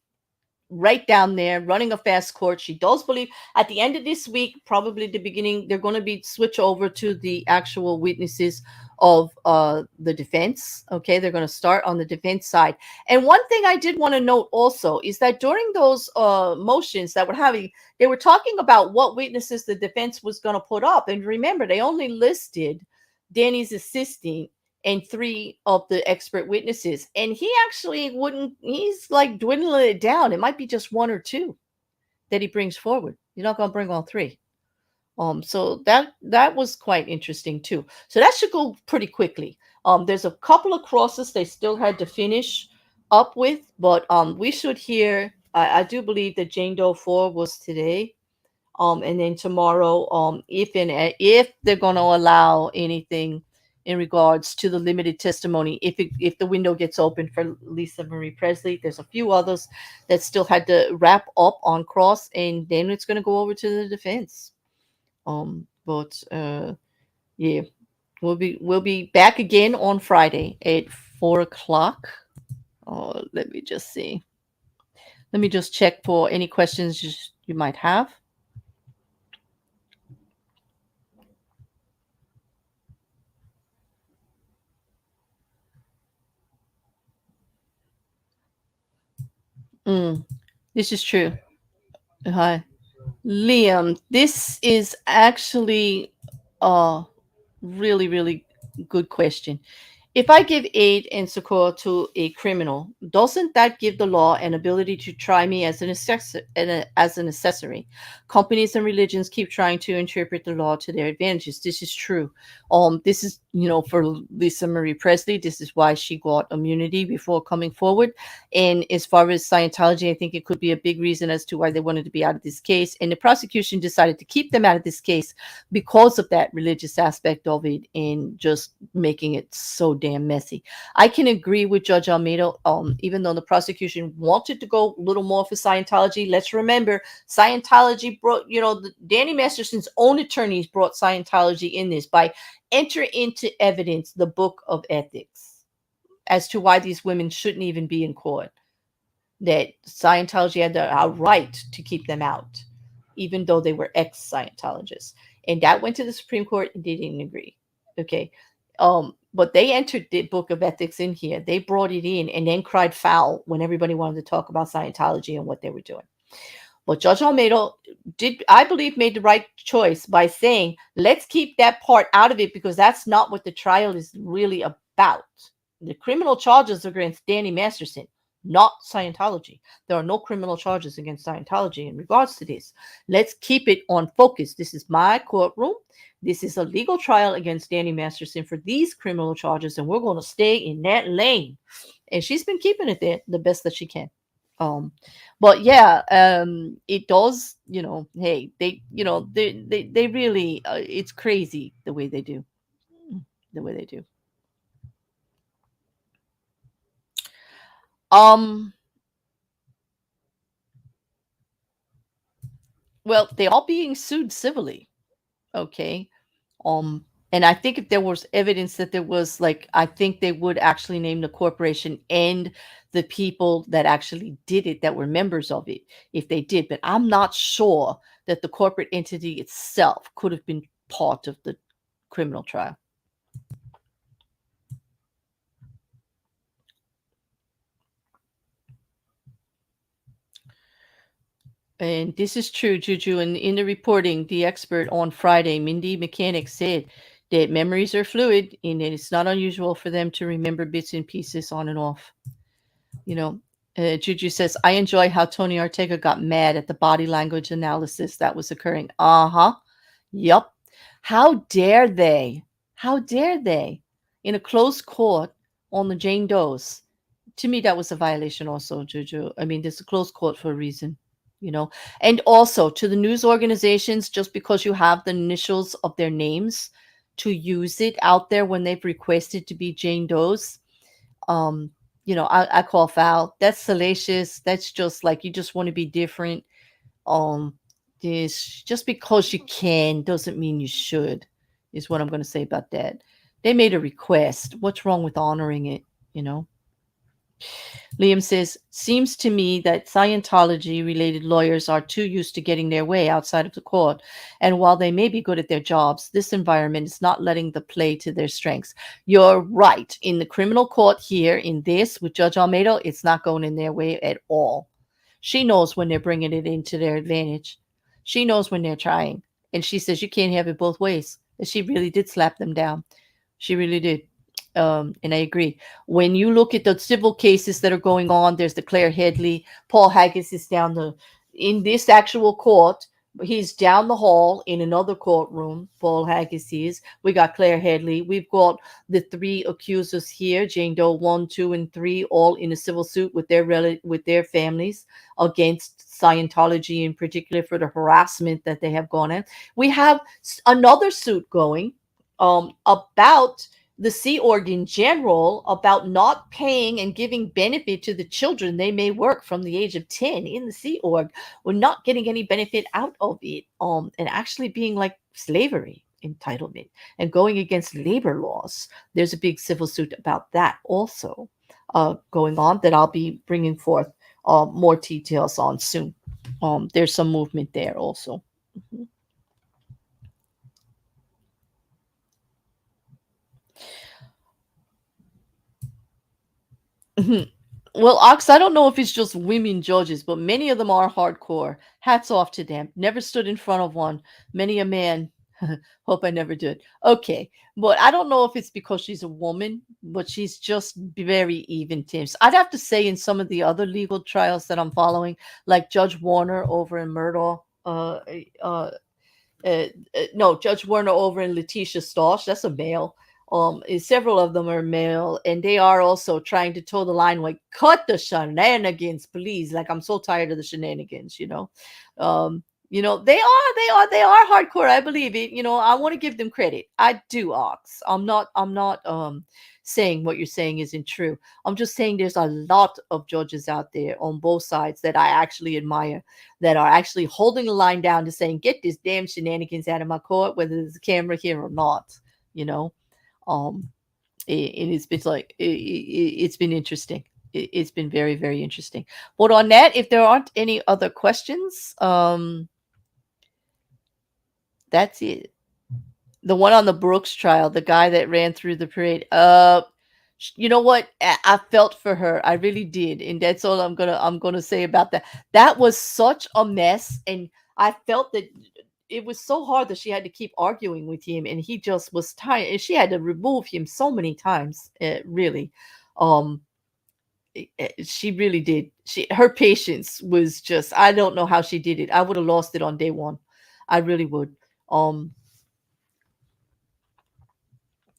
right down there, running a fast court. She does believe at the end of this week, probably the beginning, they're going to be switch over to the actual witnesses of the defense. Okay, they're going to start on the defense side. And one thing I did want to note also is that during those motions that were having, they were talking about what witnesses the defense was going to put up. And remember, they only listed Danny's assistant and 3 of the expert witnesses. And he actually he's like dwindling it down. It might be just 1 or 2 that he brings forward. You're not going to bring all 3. So that was quite interesting too. So that should go pretty quickly. There's a couple of crosses they still had to finish up with, but we should hear. I do believe that Jane Doe 4 was today. And then tomorrow, if they're going to allow anything in regards to the limited testimony, if the window gets open for Lisa Marie Presley, there's a few others that still had to wrap up on cross, and then it's going to go over to the defense. But yeah, we'll be back again on Friday at 4:00. Oh, let me just see. Let me just check for any questions you might have. This is true. Hi, Liam. This is actually a really, really good question. If I give aid and succor to a criminal, doesn't that give the law an ability to try me as as an accessory? Companies and religions keep trying to interpret the law to their advantages. This is true. This is, for Lisa Marie Presley, this is why she got immunity before coming forward. And as far as Scientology, I think it could be a big reason as to why they wanted to be out of this case. And the prosecution decided to keep them out of this case because of that religious aspect of it and just making it so damn messy. I can agree with Judge Almeida. Even though the prosecution wanted to go a little more for Scientology, let's remember Scientology brought, Danny Masterson's own attorneys brought Scientology in this by enter into evidence the book of ethics as to why these women shouldn't even be in court. That Scientology had the right to keep them out, even though they were ex-Scientologists. And that went to the Supreme Court and they didn't agree. Okay. But they entered the book of ethics in here. They brought it in and then cried foul when everybody wanted to talk about Scientology and what they were doing. But Judge Almeida did, I believe, made the right choice by saying, let's keep that part out of it because that's not what the trial is really about. The criminal charges are against Danny Masterson, not Scientology. There are no criminal charges against Scientology in regards to this. Let's keep it on focus. This is my courtroom. This is a legal trial against Danny Masterson for these criminal charges, and we're going to stay in that lane. And she's been keeping it there the best that she can. But yeah, it does, hey, they really, it's crazy the way they do. Well, they're all being sued civilly. Okay. Um, and I think if there was evidence that there was like, I think they would actually name the corporation and the people that actually did it that were members of it if they did. But I'm not sure that the corporate entity itself could have been part of the criminal trial. And this is true, Juju. And in the reporting, the expert on Friday, Mindy Mechanic, said that memories are fluid and that it's not unusual for them to remember bits and pieces on and off. You know, Juju says, I enjoy how Tony Ortega got mad at the body language analysis that was occurring. Uh huh. Yup. How dare they? How dare they? In a closed court on the Jane Does. To me, that was a violation, also, Juju. I mean, there's a closed court for a reason, you know. And also to the news organizations, just because you have the initials of their names to use it out there when they've requested to be Jane Does, um I call foul. That's salacious. That's just like you just want to be different. um this just because you can doesn't mean you should, is what I'm going to say about that. They made a request. What's wrong with honoring it, you know? Liam says, seems to me that Scientology related lawyers are too used to getting their way outside of the court. And while they may be good at their jobs, this environment is not letting them play to their strengths. You're right. In the criminal court here, in this with Judge Almeida, it's not going in their way at all. She knows when they're bringing it into their advantage. She knows when they're trying. And she says, you can't have it both ways. And she really did slap them down. She really did. And I agree. When you look at the civil cases that are going on, there's the Claire Headley. Paul Haggis is in this actual court. He's down the hall in another courtroom. Paul Haggis is. We got Claire Headley. We've got the three accusers here: Jane Doe 1, 2, and 3, all in a civil suit with their families against Scientology, in particular for the harassment that they have gone in. We have another suit going about the Sea Org in general, about not paying and giving benefit to the children they may work from the age of 10 in the Sea Org. We're not getting any benefit out of it, and actually being like slavery entitlement and going against labor laws. There's a big civil suit about that also going on that I'll be bringing forth more details on soon. There's some movement there also. Mhm. Mhm. Well, Ox, I don't know if it's just women judges, but many of them are hardcore. Hats off to them. Never stood in front of one. Many a man. Hope I never did. Okay. But I don't know if it's because she's a woman, but she's just very even, Tim. I'd have to say in some of the other legal trials that I'm following, like Judge Warner over in Murdaugh, uh, no, Judge Warner over in Letitia Stosh. That's a male. Several of them are male, and they are also trying to toe the line. Like, cut the shenanigans, please. Like, I'm so tired of the shenanigans. They are hardcore. I believe it. I want to give them credit. I do, Ox. I'm not saying what you're saying isn't true. I'm just saying there's a lot of judges out there on both sides that I actually admire, that are actually holding the line down to saying, get this damn shenanigans out of my court, whether there's a camera here or not. You know, um, it's been it's been interesting. It's been very, very interesting. But on that, if there aren't any other questions, that's it. The one on the Brooks trial, the guy that ran through the parade. You know what? I felt for her. I really did, and that's all I'm gonna say about that. That was such a mess, and I felt that it was so hard that she had to keep arguing with him, and he just was tired, and she had to remove him so many times. Really, um, she really did. Her patience was just. I don't know how she did it. I would have lost it on day one. I really would. Um,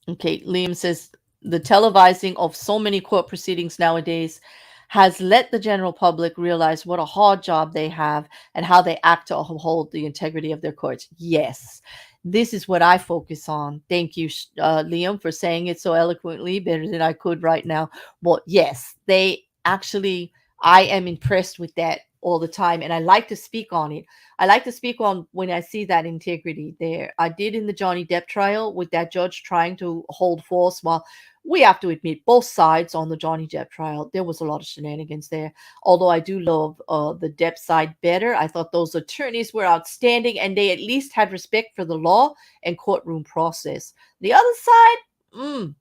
Okay, Liam says the televising of so many court proceedings nowadays has let the general public realize what a hard job they have and how they act to uphold the integrity of their courts. Yes, this is what I focus on. Thank you, Liam, for saying it so eloquently, better than I could right now. But yes, they actually, I am impressed with that all the time, and I like to speak on it. I like to speak on when I see that integrity there. I did in the Johnny Depp trial with that judge trying to hold force while we have to admit both sides on the Johnny Depp trial. There was a lot of shenanigans there. Although I do love the Depp side better. I thought those attorneys were outstanding and they at least had respect for the law and courtroom process. The other side,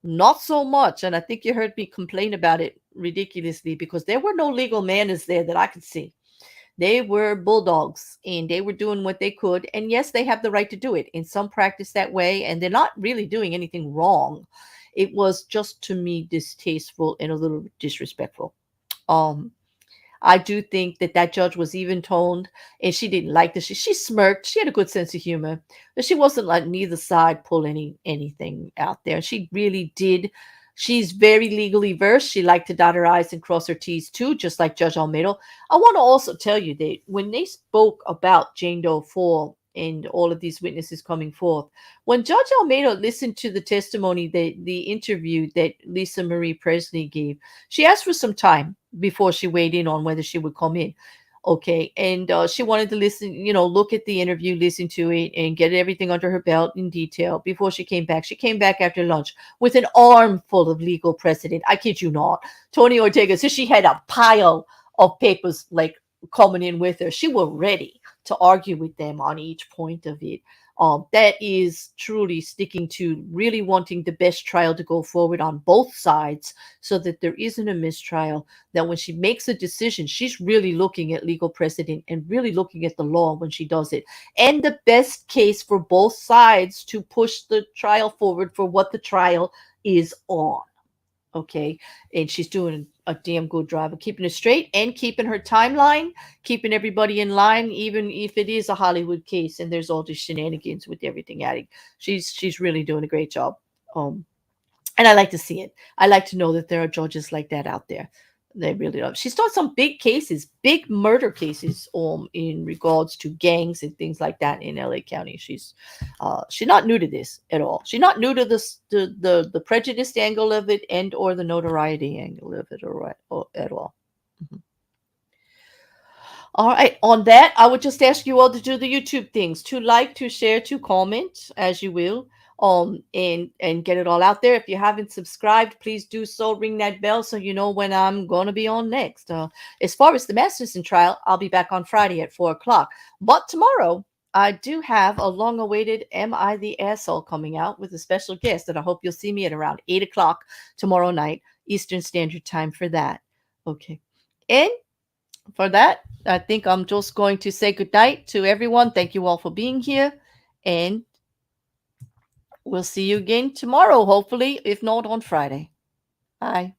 not so much. And I think you heard me complain about it ridiculously because there were no legal manners there that I could see. They were bulldogs and they were doing what they could. And yes, they have the right to do it. And some practice that way, and they're not really doing anything wrong. It was just to me distasteful and a little disrespectful. Um, I do think that that judge was even toned, and she didn't like this. She smirked. She had a good sense of humor, but she wasn't like neither side pull anything out there. She really did. She's very legally versed. She liked to dot her I's and cross her T's too, just like Judge Almeida. I want to also tell you that when they spoke about Jane Doe 4 and all of these witnesses coming forth, when Judge Almeida listened to the testimony, the interview that Lisa Marie Presley gave, she asked for some time before she weighed in on whether she would come in. Okay. And she wanted to listen, look at the interview, listen to it, and get everything under her belt in detail before she came back. She came back after lunch with an armful of legal precedent. I kid you not. Tony Ortega said she had a pile of papers like coming in with her. She was ready to argue with them on each point of it. That is truly sticking to really wanting the best trial to go forward on both sides so that there isn't a mistrial. That when she makes a decision, she's really looking at legal precedent and really looking at the law when she does it. And the best case for both sides to push the trial forward for what the trial is on. Okay. And she's doing a damn good job of keeping it straight and keeping her timeline, keeping everybody in line, even if it is a Hollywood case and there's all these shenanigans with everything adding. She's really doing a great job. And I like to see it. I like to know that there are judges like that out there. They really are. She's done some big cases, big murder cases, in regards to gangs and things like that in LA County. She's not new to this at all. She's not new to this the prejudice angle of it and or the notoriety angle of it or at all. Mhm. All right. On that, I would just ask you all to do the YouTube things, to like, to share, to comment, as you will, and get it all out there. If you haven't subscribed, please do so. Ring that bell so you know when I'm gonna be on next. As far as the Masterson trial, I'll be back on Friday at 4 o'clock. But tomorrow, I do have a long-awaited "Am I the Asshole" coming out with a special guest, and I hope you'll see me at around 8 o'clock tomorrow night Eastern Standard Time for that. Okay, and for that, I think I'm just going to say goodnight to everyone. Thank you all for being here. And we'll see you again tomorrow, hopefully, if not on Friday. Bye.